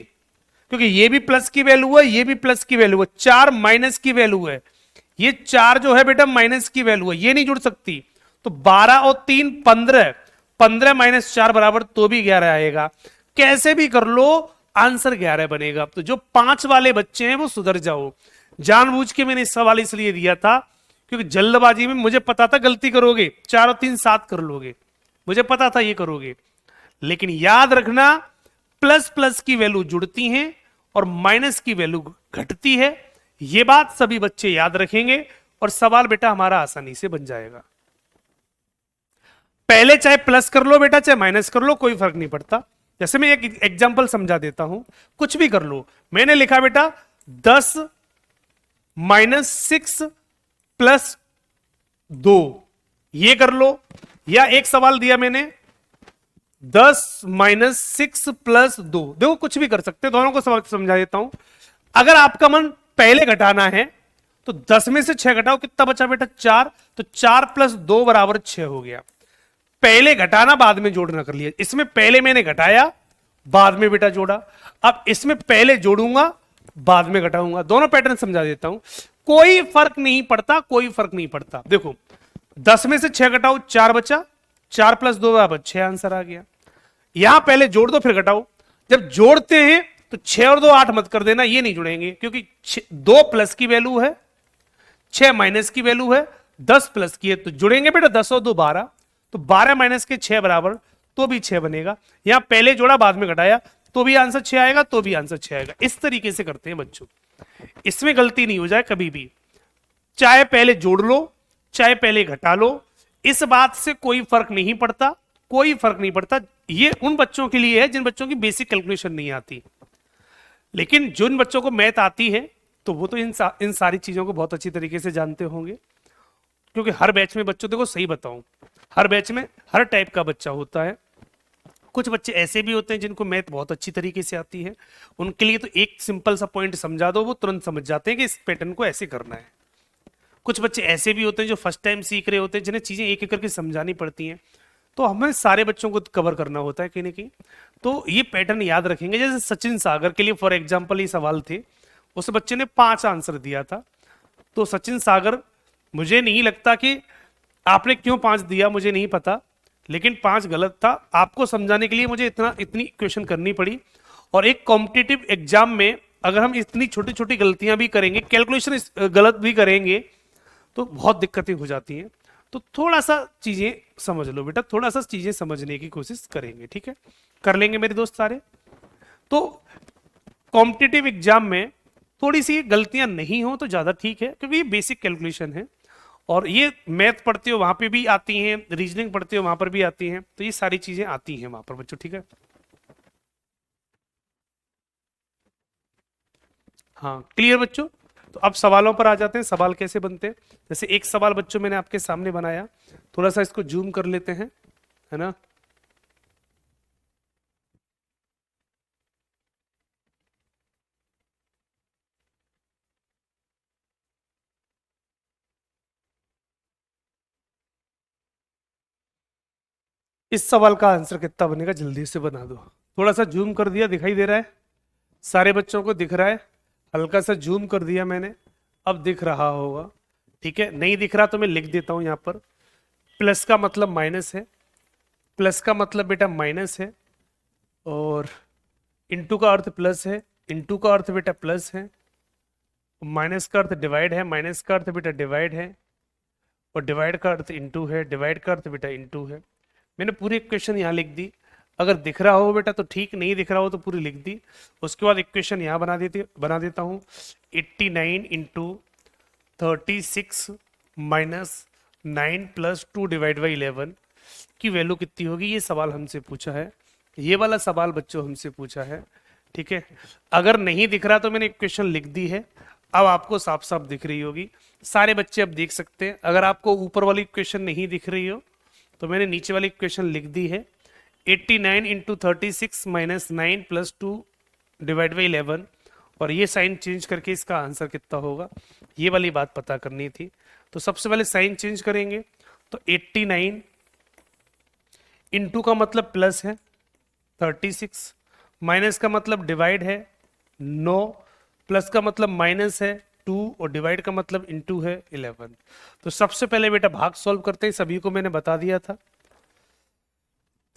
A: क्योंकि ये भी प्लस की वैल्यू है, ये भी प्लस की वैल्यू है, 4 माइनस की वैल्यू है, ये 4 जो है बेटा माइनस की वैल्यू है, ये नहीं जुड़ सकती। तो 12 और 3 15, 15 माइनस 4 बराबर तो भी 11 आएगा, कैसे भी कर लो आंसर 11 बनेगा। तो जो 5 वाले बच्चे हैं वो सुधर जाओ, जानबूझ के मैंने इस सवाल इसलिए दिया था क्योंकि जल्दबाजी में मुझे पता था गलती करोगे, 4 और 3 7 कर लोगे, मुझे पता था ये करोगे। लेकिन याद रखना, प्लस प्लस की वैल्यू जुड़ती हैं और माइनस की वैल्यू घटती है। ये बात सभी बच्चे याद रखेंगे और सवाल बेटा हमारा आसानी से बन जाएगा। पहले चाहे प्लस कर लो बेटा, चाहे माइनस कर लो, कोई फर्क नहीं पड़ता। जैसे मैं एक एग्जांपल समझा देता हूं, कुछ भी कर लो। मैंने लिखा बेटा 10 माइनस 6 प्लस 2, ये कर लो। या एक सवाल दिया मैंने 10 माइनस 6 प्लस 2, देखो कुछ भी कर सकते हैं, दोनों को समझा देता हूं। अगर आपका मन पहले घटाना है तो 10 में से 6 घटाओ, कितना बचा बेटा 4, तो 4 प्लस 2 बराबर 6 हो गया। पहले घटाना बाद में जोड़ना कर लिया। इसमें पहले मैंने घटाया बाद में बेटा जोड़ा, अब इसमें पहले जोड़ूंगा बाद में घटाऊंगा। दोनों पैटर्न समझा देता हूं, कोई फर्क नहीं पड़ता, कोई फर्क नहीं पड़ता। देखो 10 में से 6 घटाओ, 4 बचा, 4 प्लस 2 बराबर 6 आंसर आ गया। यहां पहले जोड़ दो फिर घटाओ। जब जोड़ते हैं तो 6 और 2 8 मत कर देना, ये नहीं जुड़ेंगे क्योंकि 2 प्लस की वैल्यू है, 6 माइनस की वैल्यू है, 10 प्लस की है, तो जुड़ेंगे बेटा 10 और 2 12, तो 12 माइनस के 6 बराबर, तो भी 6 बनेगा। यहां पहले जोड़ा बाद में घटाया तो भी आंसर 6 आएगा, तो भी आंसर 6 आएगा। इस तरीके से करते हैं बच्चों, इसमें गलती नहीं हो जाए कभी भी। चाहे पहले जोड़ लो चाहे पहले घटा लो, इस बात से कोई फर्क नहीं पड़ता, कोई फर्क नहीं पड़ता। ये उन बच्चों के लिए है जिन बच्चों की बेसिक कैलकुलेशन नहीं आती, लेकिन जिन बच्चों को मैथ आती है तो वो तो इन सारी चीजों को बहुत अच्छी तरीके से जानते होंगे। क्योंकि हर बैच में बच्चों, देखो सही बताऊं, हर बैच में हर टाइप का बच्चा होता है। कुछ बच्चे ऐसे भी होते हैं जिनको मैथ बहुत अच्छी तरीके से आती है, उनके लिए तो एक सिंपल सा पॉइंट समझा दो, वो तुरंत समझ जाते हैं कि इस पैटर्न को ऐसे करना है। कुछ बच्चे ऐसे भी होते हैं जो फर्स्ट टाइम सीख रहे होते हैं, जिन्हें चीजें एक एक करके समझानी पड़ती हैं। तो हमें सारे बच्चों को कवर करना होता है कहीं ना कहीं, तो ये पैटर्न याद रखेंगे। जैसे सचिन सागर के लिए फॉर एग्जाम्पल ये सवाल थे, उस बच्चे ने 5 आंसर दिया था। तो सचिन सागर, मुझे नहीं लगता कि आपने क्यों 5 दिया, मुझे नहीं पता, लेकिन 5 गलत था। आपको समझाने के लिए मुझे इतनी क्वेश्चन करनी पड़ी। और एक कॉम्पिटिटिव एग्जाम में अगर हम इतनी छोटी छोटी गलतियां भी करेंगे, कैलकुलेशन गलत भी करेंगे, तो बहुत दिक्कतें हो जाती हैं। तो थोड़ा सा चीजें समझ लो बेटा, थोड़ा सा चीजें समझने की कोशिश करेंगे, ठीक है, कर लेंगे मेरे दोस्त सारे। तो कॉम्पिटिटिव एग्जाम में थोड़ी सी गलतियां नहीं हो तो ज्यादा ठीक है, क्योंकि ये बेसिक कैलकुलेशन है। और ये मैथ पढ़ते हो वहां पे भी आती हैं, रीजनिंग पढ़ते हो वहां पर भी आती हैं, तो ये सारी चीजें आती हैं वहां पर बच्चों, ठीक है। हाँ क्लियर बच्चों। तो अब सवालों पर आ जाते हैं, सवाल कैसे बनते हैं। जैसे एक सवाल बच्चों मैंने आपके सामने बनाया, थोड़ा सा इसको जूम कर लेते हैं, है ना। इस सवाल का आंसर कितना बनेगा जल्दी से बना दो। थोड़ा सा जूम कर दिया, दिखाई दे रहा है, सारे बच्चों को दिख रहा है। हल्का सा जूम कर दिया मैंने, अब दिख रहा होगा, ठीक है। नहीं दिख रहा तो मैं लिख देता हूं यहां पर। प्लस का मतलब माइनस है, प्लस का मतलब बेटा माइनस है, और इनटू का अर्थ प्लस है, इनटू का अर्थ बेटा प्लस है, माइनस का अर्थ डिवाइड है, माइनस का अर्थ बेटा डिवाइड है, और डिवाइड का अर्थ इनटू है, डिवाइड का अर्थ बेटा इनटू है। मैंने पूरी इक्वेशन यहाँ लिख दी। अगर दिख रहा हो बेटा तो ठीक, नहीं दिख रहा हो तो पूरी लिख दी। उसके बाद इक्वेशन यहाँ बना देता हूँ। 89 nine into 36 minus 9 plus 2 divide by 11 की वैल्यू कितनी होगी, ये सवाल हमसे पूछा है। ये वाला सवाल बच्चों हमसे पूछा है, ठीक है। अगर नहीं दिख रहा तो मैंने इक्वेशन लिख दी है, अब आपको साफ साफ दिख रही होगी। सारे बच्चे अब देख सकते हैं। अगर आपको ऊपर वाली इक्वेशन नहीं दिख रही हो तो मैंने नीचे वाली इक्वेशन लिख दी है। 89 nine into 36 minus 9 plus 2 divide by 11, और ये साइन चेंज करके इसका आंसर कितना होगा, ये वाली बात पता करनी थी। तो सबसे पहले साइन चेंज करेंगे, तो 89 इंटू का मतलब प्लस है 36, माइनस का मतलब डिवाइड है 9, प्लस का मतलब माइनस है 2, और डिवाइड का मतलब इनटू है 11। तो सबसे पहले बेटा भाग सॉल्व करते हैं, सभी को मैंने बता दिया था,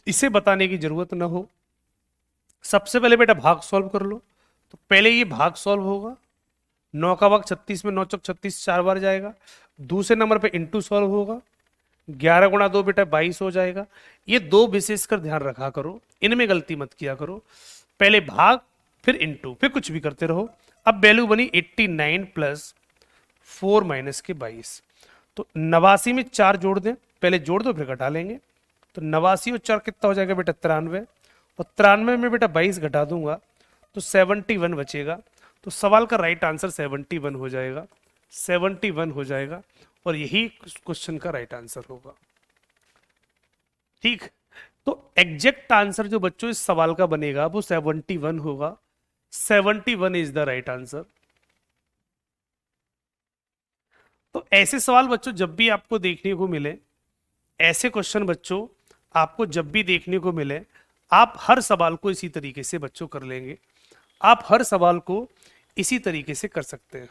A: इसे बताने की जरूरत ना हो। सबसे पहले बेटा भाग सॉल्व कर लो। तो पहले ये भाग सॉल्व होगा, 9 का भाग 36 में 9 चौक 36 4 बार जाएगा। दूसरे नंबर पे इंटू सॉल्व होगा, 11 गुणा 2 बेटा 22 हो जाएगा। ये दो विशेष कर ध्यान रखा करो, इनमें गलती मत किया करो, पहले भाग फिर इंटू फिर कुछ भी करते रहो। अब वैल्यू बनी 89 प्लस 4 माइनस के 22। तो 89 में 4 जोड़ दें, पहले जोड़ दो फिर घटा लेंगे। तो 89 और 4 कितना हो जाएगा बेटा 93, और 93 में बेटा 22 घटा दूंगा तो 71 बचेगा। तो सवाल का राइट आंसर 71 हो जाएगा, 71 हो जाएगा, और यही क्वेश्चन का राइट आंसर होगा। ठीक, तो एग्जैक्ट आंसर जो बच्चों इस सवाल का बनेगा वो 71 होगा। 71 इज द राइट आंसर। तो ऐसे सवाल बच्चों जब भी आपको देखने को मिले, ऐसे क्वेश्चन बच्चों आपको जब भी देखने को मिले, आप हर सवाल को इसी तरीके से बच्चों कर लेंगे। आप हर सवाल को इसी तरीके से कर सकते हैं।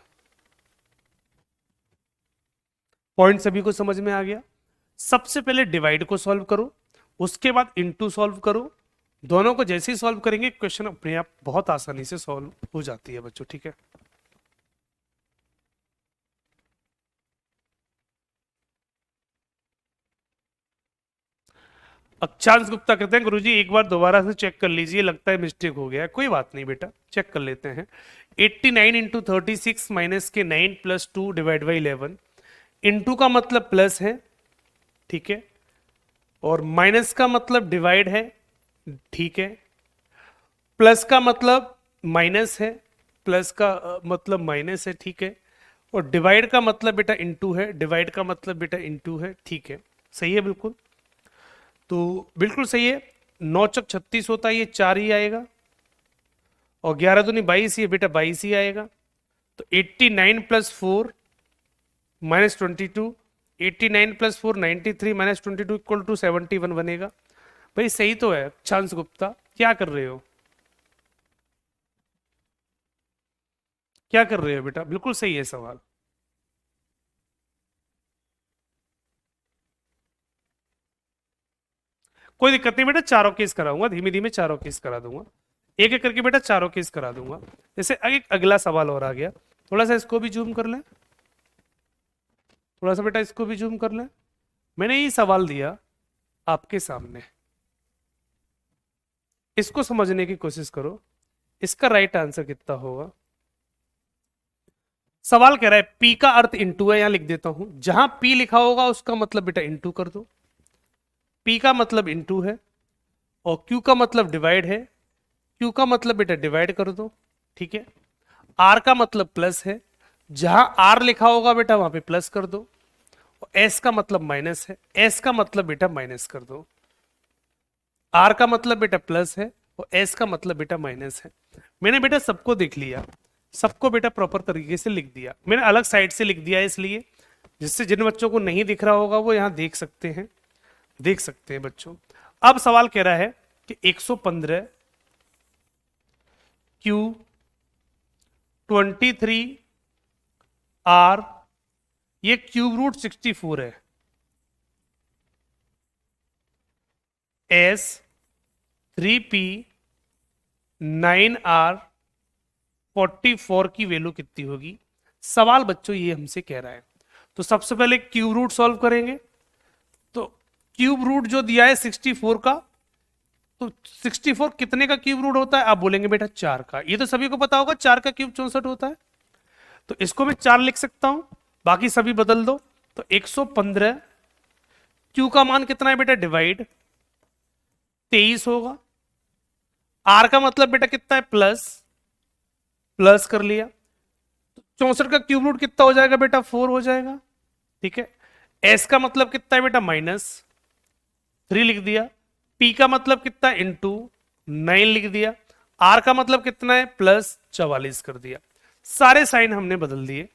A: पॉइंट सभी को समझ में आ गया? सबसे पहले डिवाइड को सॉल्व करो, उसके बाद इनटू सॉल्व करो। दोनों को जैसे ही सॉल्व करेंगे क्वेश्चन अपने आप बहुत आसानी से सॉल्व हो जाती है बच्चों। ठीक है, अक्षांश गुप्ता कहते हैं गुरुजी एक बार दोबारा से चेक कर लीजिए, लगता है मिस्टेक हो गया है। कोई बात नहीं बेटा, चेक कर लेते हैं। 89 इंटू 36 माइनस के 9 प्लस 2 डिवाइड बाई 11। इंटू का मतलब प्लस है, ठीक है, और माइनस का मतलब डिवाइड है, ठीक है, प्लस का मतलब माइनस है, प्लस का मतलब माइनस है, ठीक है, और डिवाइड का मतलब बेटा इंटू है, डिवाइड का मतलब बेटा इंटू है, ठीक है, सही है बिल्कुल। तो बिल्कुल सही है, 9 चौक 36 होता है, ये 4 ही आएगा, और 11 दूनी 22, ये बेटा 22 ही आएगा। तो 89 plus 4 minus 22, 89 plus 4 93 minus 22 equal to 71 बनेगा। भाई सही तो है अक्षांश गुप्ता, क्या कर रहे हो, क्या कर रहे हो बेटा, बिल्कुल सही है सवाल। कोई दिक्कत नहीं बेटा, चारों केस कराऊंगा, धीमे धीमे चारों केस करा दूंगा, एक एक करके बेटा चारों केस करा दूंगा। जैसे एक अगला सवाल और आ गया, थोड़ा सा इसको भी जूम कर लें, थोड़ा सा बेटा इसको भी जूम कर लें। मैंने ये सवाल दिया आपके सामने, इसको समझने की कोशिश करो, इसका राइट आंसर कितना होगा। सवाल कह रहा है पी का अर्थ इंटू है, यहां लिख देता हूं, जहां पी लिखा होगा उसका मतलब बेटा इंटू कर दो। पी का मतलब इंटू है, और क्यू का मतलब डिवाइड है, क्यू का मतलब बेटा डिवाइड कर दो, ठीक है। आर का मतलब प्लस है, जहां आर लिखा होगा बेटा वहां पे प्लस कर दो, और एस का मतलब माइनस है, एस का मतलब बेटा माइनस कर दो। आर का मतलब बेटा प्लस है, और एस का मतलब बेटा माइनस है। मैंने बेटा सबको देख लिया, सबको बेटा प्रॉपर तरीके से लिख दिया, मैंने अलग साइड से लिख दिया इसलिए, जिससे जिन बच्चों को नहीं दिख रहा होगा वो यहां देख सकते हैं, देख सकते हैं बच्चों। अब सवाल कह रहा है कि 115 क्यू 23 आर, ये क्यूब रूट 64 है, एस 3p 9r 44 की वैल्यू कितनी होगी। सवाल बच्चों ये हमसे कह रहा है, तो सबसे पहले क्यूब रूट सॉल्व करेंगे। तो क्यूब रूट जो दिया है 64 का, तो 64 कितने का क्यूब रूट होता है, आप बोलेंगे बेटा 4 का, ये तो सभी को पता होगा 4 का क्यूब 64 होता है, तो इसको मैं 4 लिख सकता हूं, बाकी सभी बदल दो। तो 115 क्यू का मान कितना है बेटा डिवाइड 23 होगा, आर का मतलब बेटा कितना है प्लस, प्लस कर लिया, 64 का क्यूब रूट कितना हो जाएगा बेटा 4 हो जाएगा, ठीक है। एस का मतलब कितना है बेटा माइनस 3 लिख दिया, पी का मतलब कितना है इंटू 9 लिख दिया, आर का मतलब कितना है प्लस 44 कर दिया। सारे साइन हमने बदल दिए,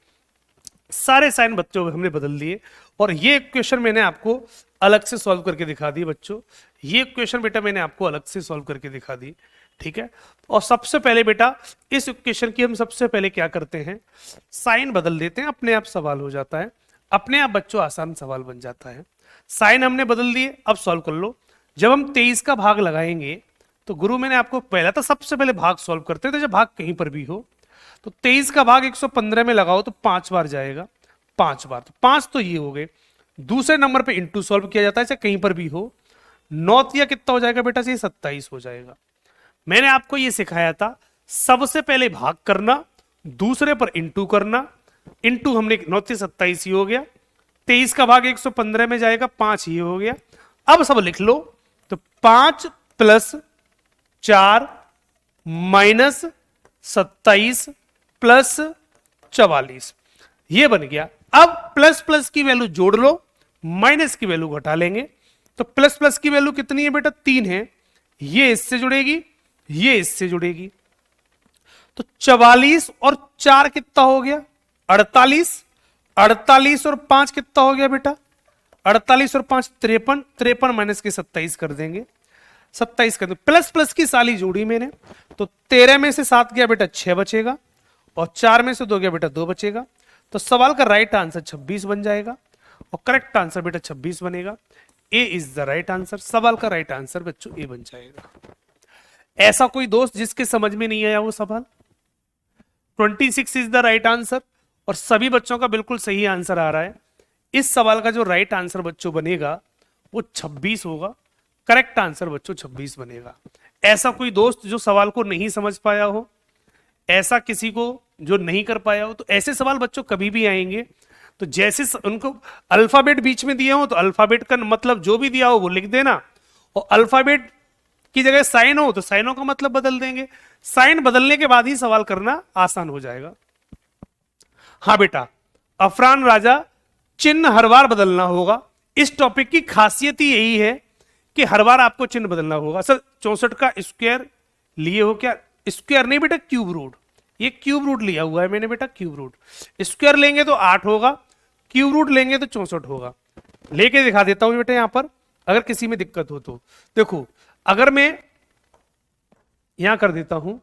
A: सारे साइन बच्चों हमने बदल दिए, और ये क्वेश्चन मैंने आपको अलग से सॉल्व करके दिखा दी बच्चों, ये क्वेश्चन बेटा मैंने आपको अलग से सॉल्व करके दिखा दी, ठीक है। और सबसे पहले बेटा इस इक्वेशन की हम सबसे पहले क्या करते हैं, साइन बदल देते हैं, अपने आप सवाल हो जाता है, अपने आप बच्चों आसान सवाल बन जाता है। साइन हमने बदल दिए, अब सॉल्व कर लो। जब हम 23 का भाग लगाएंगे तो गुरु मैंने आपको पहला तो सबसे पहले भाग सॉल्व करते थे, जब भाग कहीं पर भी हो तो 23 का भाग 115 में लगाओ तो 5 बार जाएगा, 5 बार, तो 5 तो ये हो गए। दूसरे नंबर पे इंटू सॉल्व किया जाता है, चाहे कहीं पर भी हो। 9 या कितना हो जाएगा बेटा, ये 27 हो जाएगा। मैंने आपको ये सिखाया था सबसे पहले भाग करना, दूसरे पर इंटू करना। इंटू हमने 9 से 27 ही हो गया, 23 का भाग 115 में जाएगा, 5 ही हो गया। अब सब लिख लो, तो 5 प्लस 4 माइनस 27 प्लस 44, ये बन गया। अब प्लस प्लस की वैल्यू जोड़ लो, माइनस की वैल्यू घटा लेंगे। तो प्लस प्लस की वैल्यू कितनी है बेटा, 3 है। ये इससे जुड़ेगी, ये इससे जुड़ेगी, तो 44 और 4 कितना हो गया, 48। 48 और 5 कितना हो गया बेटा, 48 और 5 53, 53 माइनस के 27 कर देंगे, 27 कर देंगे। प्लस प्लस की साली जोड़ी मैंने, तो 13 में से 7 गया बेटा 6 बचेगा, और 4 में से 2 गया बेटा 2 बचेगा। तो सवाल का राइट आंसर 26 बन जाएगा, और करेक्ट आंसर बेटा 26 बनेगा। ए इज द राइट आंसर, सवाल का राइट आंसर बच्चों ए बन जाएगा। ऐसा कोई दोस्त जिसके समझ में नहीं आया वो सवाल, 26 इज द राइट आंसर, और सभी बच्चों का बिल्कुल सही आंसर आ रहा है। इस सवाल का जो राइट आंसर बच्चों बनेगा वो 26 होगा, करेक्ट आंसर बच्चों 26 बनेगा। ऐसा कोई दोस्त जो सवाल को नहीं समझ पाया हो, ऐसा किसी को जो नहीं कर पाया हो, तो ऐसे सवाल बच्चों कभी भी आएंगे। तो जैसे उनको अल्फाबेट बीच में दिए हो तो अल्फाबेट का मतलब जो भी दिया हो वो लिख देना, और अल्फाबेट की जगह साइन हो तो साइनों का मतलब बदल देंगे। साइन बदलने के बाद ही सवाल करना आसान हो जाएगा। हाँ बेटा, अफरान राजा, चिन्ह हर बार बदलना होगा। इस टॉपिक की खासियत ही यही है कि हर बार आपको चिन्ह बदलना होगा। सर 64 का स्क्वायर लिए हो क्या, स्क्वायर नहीं बेटा, क्यूब रूट, ये क्यूब रूट लिया हुआ है मैंने बेटा, क्यूब रूट। स्क्वायर लेंगे तो 8 होगा, क्यूब रूट लेंगे तो 64 होगा। लेके दिखा देता हूं बेटा यहां पर, अगर किसी में दिक्कत हो तो देखो। अगर मैं यहां कर देता हूं,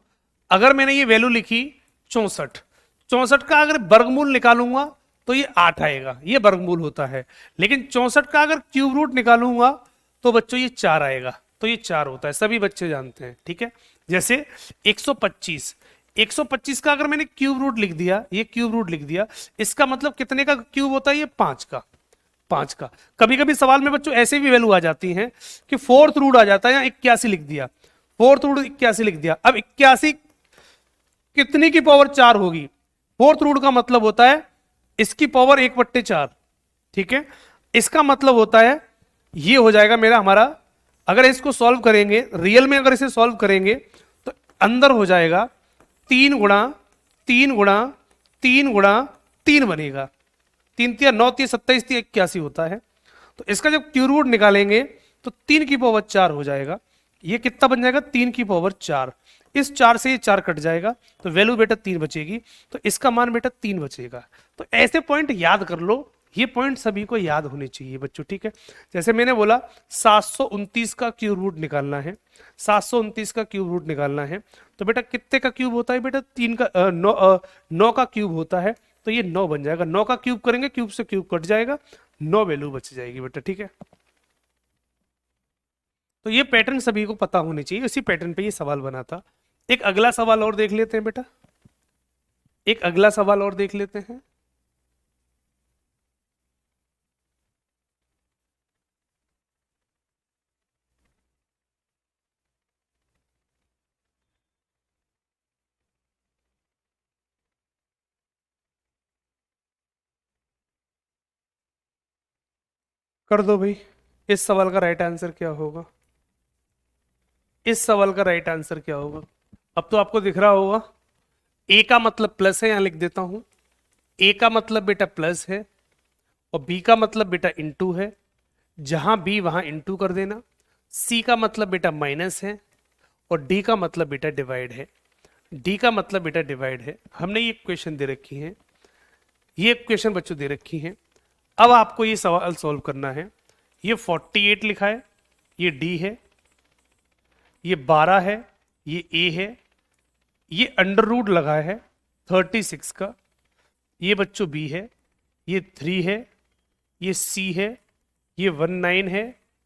A: अगर मैंने ये वैल्यू लिखी 64, 64 का अगर वर्गमूल निकालूंगा तो ये 8 आएगा, ये वर्गमूल होता है। लेकिन 64 का अगर क्यूब रूट निकालूंगा तो बच्चों ये 4 आएगा, तो ये 4 होता है, सभी बच्चे जानते हैं, ठीक है। जैसे 125, 125 का अगर मैंने क्यूब रूट लिख दिया, ये क्यूब रूट लिख दिया, इसका मतलब कितने का क्यूब होता है, ये 5 का, 5 का। कभी कभी सवाल में बच्चों ऐसे भी वैल्यू आ जाती हैं कि फोर्थ रूट आ जाता है, या 81 लिख दिया, फोर्थ रूट 81 लिख दिया। अब 81 कितनी की पावर 4 होगी, फोर्थ रूट का मतलब होता है इसकी पावर 1/4, ठीक है। इसका मतलब होता है ये हो जाएगा मेरा हमारा, अगर इसको सॉल्व करेंगे रियल में, अगर इसे सॉल्व करेंगे तो अंदर हो जाएगा 3 गुणा 3 गुणा 3 गुणा 3 बनेगा, 3 3 9 3 27 3 81 होता है। तो इसका जब क्यूब रूट निकालेंगे तो 3 की पावर 4 हो जाएगा। ये कितना बन जाएगा, 3 की पावर 4। इस 4 से ये 4 कट जाएगा तो वैल्यू बेटा 3 बचेगी, तो इसका मान बेटा 3 बचेगा। तो ऐसे पॉइंट याद कर लो, ये पॉइंट सभी को याद होने चाहिए बच्चों, ठीक है। जैसे मैंने बोला 729 का क्यूब रूट निकालना है, 729 का क्यूब रूट निकालना है, तो बेटा कितने का क्यूब होता है बेटा, 3 का 9 का क्यूब होता है, तो ये 9 बन जाएगा। 9 का क्यूब करेंगे, क्यूब से क्यूब कट जाएगा, 9 वैल्यू बच जाएगी बेटा, ठीक है। तो ये पैटर्न सभी को पता होने चाहिए, इसी पैटर्न पे ये सवाल बना था। एक अगला सवाल और देख लेते हैं बेटा, एक अगला सवाल और देख लेते हैं। कर दो भाई, इस सवाल का राइट आंसर क्या होगा, इस सवाल का राइट आंसर क्या होगा। अब तो आपको दिख रहा होगा, ए का मतलब प्लस है, यहां लिख देता हूं। ए का मतलब बेटा प्लस है, और बी का मतलब बेटा इंटू है, जहां बी वहां इंटू कर देना। सी का मतलब बेटा माइनस है, और डी का मतलब बेटा डिवाइड है। डी का मतलब बेटा डिवाइड है। हमने ये क्वेश्चन दे रखी है, ये क्वेश्चन बच्चों दे रखी है। अब आपको ये सवाल सॉल्व करना है। ये 48 लिखा है, ये डी है, ये 12 है, ये ए है, ये अंडर रूट लगा है 36 का, ये बच्चों बी है, ये 3 है, ये सी है, ये 19 है,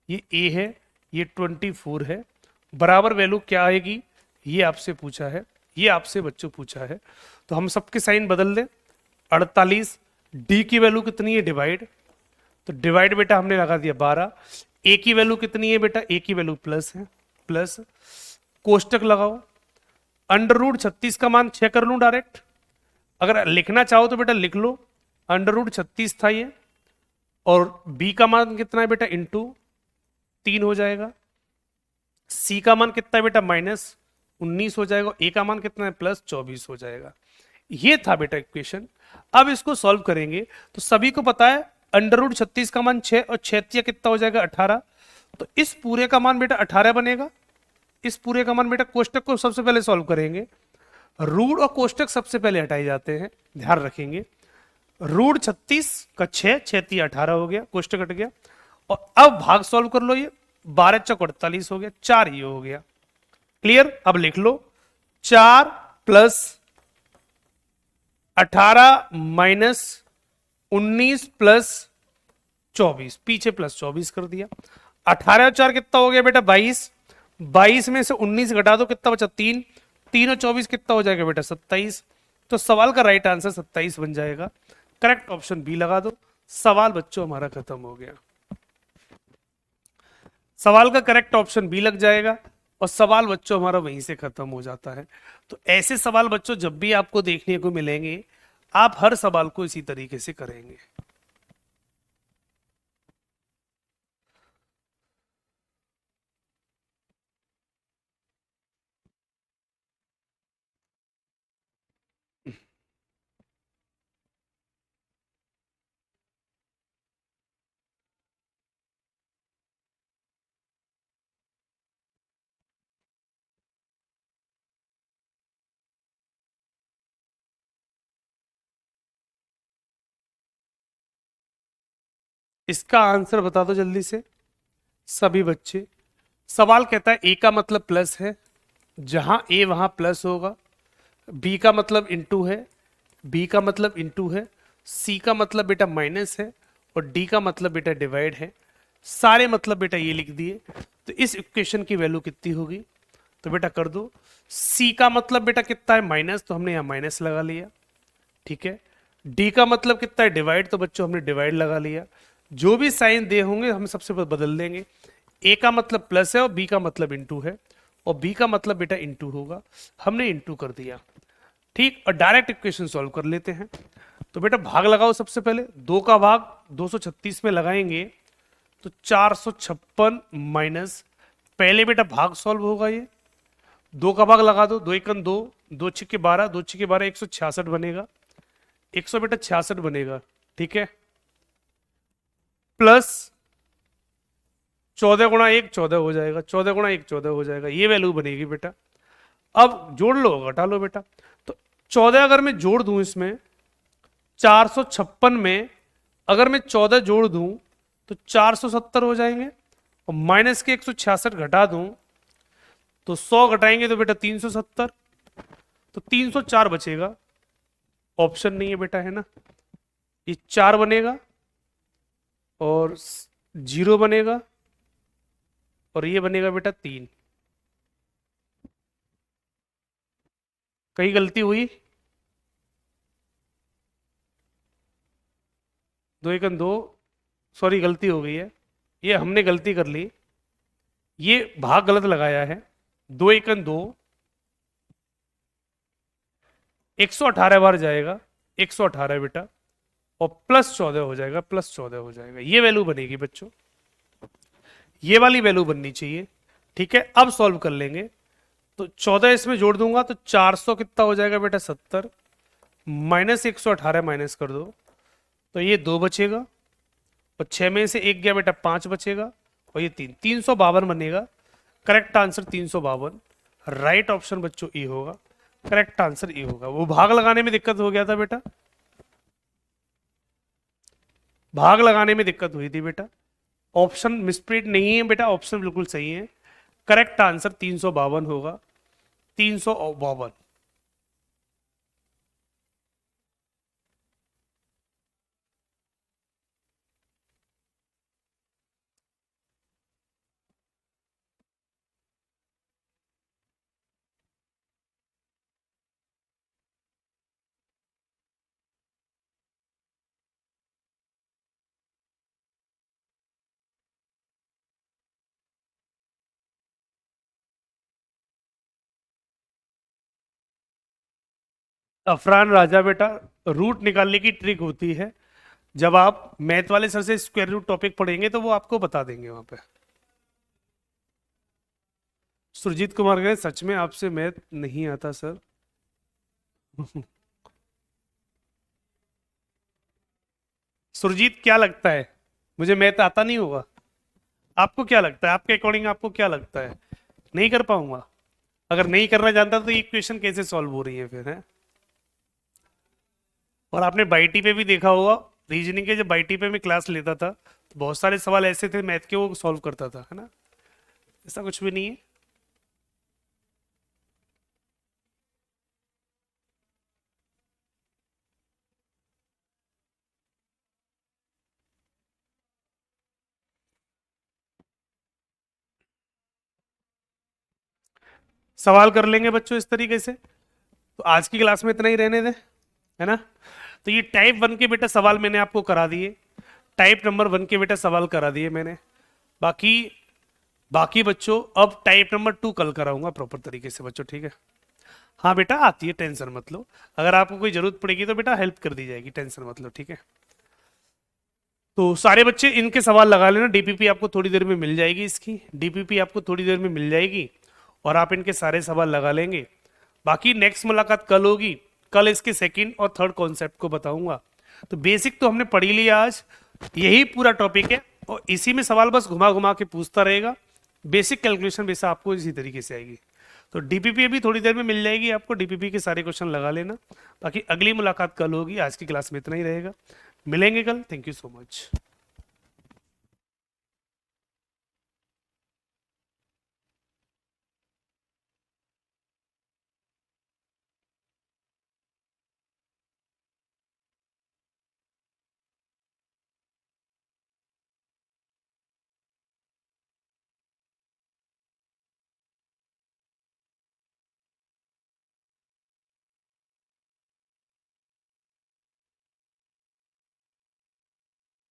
A: ये ए है, ये 24 है। बराबर वैल्यू क्या आएगी ये आपसे पूछा है, ये आपसे बच्चों पूछा है। तो हम सबके साइन बदल दें। 48, डी की वैल्यू कितनी है डिवाइड, तो डिवाइड बेटा हमने लगा दिया 12। ए की वैल्यू कितनी है बेटा, ए की वैल्यू प्लस है, प्लस कोष्टक लगाओ। अंडर रूट 36 का मान 6 कर लूं डायरेक्ट, अगर लिखना चाहो तो बेटा लिख लो। अंडर रूट 36 था ये, और बी का मान कितना है बेटा, इंटू 3 हो जाएगा। सी का मान कितना है बेटा, -19 हो जाएगा। ए का मान कितना है, +24 हो जाएगा। ये था बेटा इक्वेशन। अब इसको सॉल्व करेंगे तो सभी को पता है अंडर रूट 36 का मान 6 और 6 कितना हो जाएगा, 18। तो इस पूरे का मान बेटा 18 बनेगा। इस पूरे का मान बेटा, कोष्टक को सबसे पहले सॉल्व करेंगे। रूट और कोष्टक सबसे पहले हटाए जाते हैं, ध्यान रखेंगे। रूट 36 का 6, 6 18 हो गया, कोष्टक कट गया। और अब भाग सॉल्व कर लो, ये 12 चौक 48 हो गया, 4 ये हो गया। क्लियर, अब लिख लो 4 प्लस 18 माइनस 19 प्लस 24, पीछे +24 कर दिया। 18 और 4 कितना हो गया बेटा, 22। 22 में से 19 घटा दो, कितना बचा, 3। 3 और 24 कितना हो जाएगा बेटा, 27। तो सवाल का राइट आंसर 27 बन जाएगा। करेक्ट ऑप्शन बी लगा दो। सवाल बच्चों हमारा खत्म हो गया। सवाल का करेक्ट ऑप्शन बी लग जाएगा और सवाल बच्चों हमारा वहीं से खत्म हो जाता है। तो ऐसे सवाल बच्चों जब भी आपको देखने को मिलेंगे, आप हर सवाल को इसी तरीके से करेंगे। इसका आंसर बता दो जल्दी से सभी बच्चे। सवाल कहता है ए का मतलब प्लस है, जहां ए वहां प्लस होगा। बी का मतलब इंटू है, बी का मतलब इंटू है। सी का मतलब बेटा माइनस है, और डी का मतलब बेटा डिवाइड है। सारे मतलब बेटा ये लिख दिए। तो इस इक्वेशन की वैल्यू कितनी होगी, तो बेटा कर दो। सी का मतलब बेटा कितना है, माइनस, तो हमने यहां माइनस लगा लिया। ठीक है। डी का मतलब कितना है, डिवाइड, तो बच्चों हमने डिवाइड लगा लिया। जो भी साइन दे होंगे हम सबसे बदल देंगे। ए का मतलब प्लस है और बी का मतलब इंटू है, और बी का मतलब बेटा इंटू होगा, हमने इंटू कर दिया। ठीक, और डायरेक्ट इक्वेशन सॉल्व कर लेते हैं। तो बेटा भाग लगाओ सबसे पहले। 2 का भाग 236 में लगाएंगे तो 456 माइनस, पहले बेटा भाग सॉल्व होगा ये। 2 का भाग लगा दो, 2 एकन 2, 2 छिके 12, 2 छिके 12, 166 बनेगा। 100 बेटा 66 बनेगा। ठीक है, प्लस 14 गुणा 1 14 हो जाएगा, 14 गुणा 1 14 हो जाएगा, ये वैल्यू बनेगी बेटा। अब जोड़ लो घटा लो बेटा। तो 14 अगर मैं जोड़ दूं इसमें, 456 में अगर मैं 14 जोड़ दूं तो 470 हो जाएंगे, और माइनस के 166 घटा दूं तो 100 घटाएंगे तो बेटा 370, तो 304 बचेगा। ऑप्शन नहीं है बेटा, है ना, ये 4 बनेगा और 0 बनेगा, और ये बनेगा बेटा 3। कहीं गलती हुई, 2 एकन 2, सॉरी गलती हो गई है, ये हमने गलती कर ली, ये भाग गलत लगाया है। 2 एकन 2, 118 बार जाएगा, 118 बेटा, और +14 हो जाएगा, +14 हो जाएगा, ये वैल्यू बनेगी बच्चों, ये वाली वैल्यू बननी चाहिए। ठीक है, अब सॉल्व कर लेंगे। तो 14 इसमें जोड़ दूंगा तो 400 कितना हो जाएगा बेटा, 70, माइनस 118 माइनस कर दो तो ये 2 बचेगा, और 6 में से 1 गया बेटा, 5 बचेगा, और ये 3, 352 बनेगा। करेक्ट आंसर 352, राइट ऑप्शन बच्चों ई होगा। करेक्ट आंसर ई होगा। वो भाग लगाने में दिक्कत हो गया था बेटा, भाग लगाने में दिक्कत हुई थी बेटा। ऑप्शन मिसप्रिंट नहीं है बेटा, ऑप्शन बिल्कुल सही है। करेक्ट आंसर 352 होगा, 352। अफरान राजा बेटा, रूट निकालने की ट्रिक होती है, जब आप मैथ वाले सर से स्क्वायर रूट टॉपिक पढ़ेंगे तो वो आपको बता देंगे वहां पे। सुरजीत कुमार कहे सच में आपसे मैथ नहीं आता सर। सुरजीत क्या लगता है, मुझे मैथ आता नहीं होगा? आपको क्या लगता है, आपके अकॉर्डिंग आपको क्या लगता है, नहीं कर पाऊंगा? अगर नहीं करना जानता तो ये इक्वेशन कैसे सॉल्व हो रही है फिर, है? और आपने बाईटी पे भी देखा होगा, रीजनिंग के जब बाईटी पे मैं क्लास लेता था तो बहुत सारे सवाल ऐसे थे मैथ के, वो सॉल्व करता था, है ना? ऐसा कुछ भी नहीं है। सवाल कर लेंगे बच्चों इस तरीके से। तो आज की क्लास में इतना ही रहने दें, है ना? तो ये टाइप 1 के बेटा सवाल मैंने आपको करा दिए, टाइप नंबर 1 के बेटा सवाल करा दिए मैंने। बाकी बाकी बच्चों अब टाइप नंबर 2 कल कराऊंगा प्रॉपर तरीके से बच्चों, ठीक है? हाँ बेटा आती है, टेंशन मत लो। अगर आपको कोई जरूरत पड़ेगी तो बेटा हेल्प कर दी जाएगी, टेंशन मत लो, ठीक है? तो सारे बच्चे इनके सवाल लगा लेना, डीपीपी आपको थोड़ी देर में मिल जाएगी, इसकी डीपीपी आपको थोड़ी देर में मिल जाएगी और आप इनके सारे सवाल लगा लेंगे। बाकी नेक्स्ट मुलाकात कल होगी, कल इसके सेकंड और थर्ड कॉन्सेप्ट को बताऊंगा। तो बेसिक तो हमने पढ़ ही लिया आज, यही पूरा टॉपिक है और इसी में सवाल बस घुमा घुमा के पूछता रहेगा। बेसिक कैलकुलेशन वैसा आपको इसी तरीके से आएगी। तो डीपीपी अभी थोड़ी देर में मिल जाएगी आपको, डीपीपी के सारे क्वेश्चन लगा लेना। बाकी अगली मुलाकात कल होगी, आज की क्लास में इतना ही रहेगा। मिलेंगे कल, थैंक यू सो मच।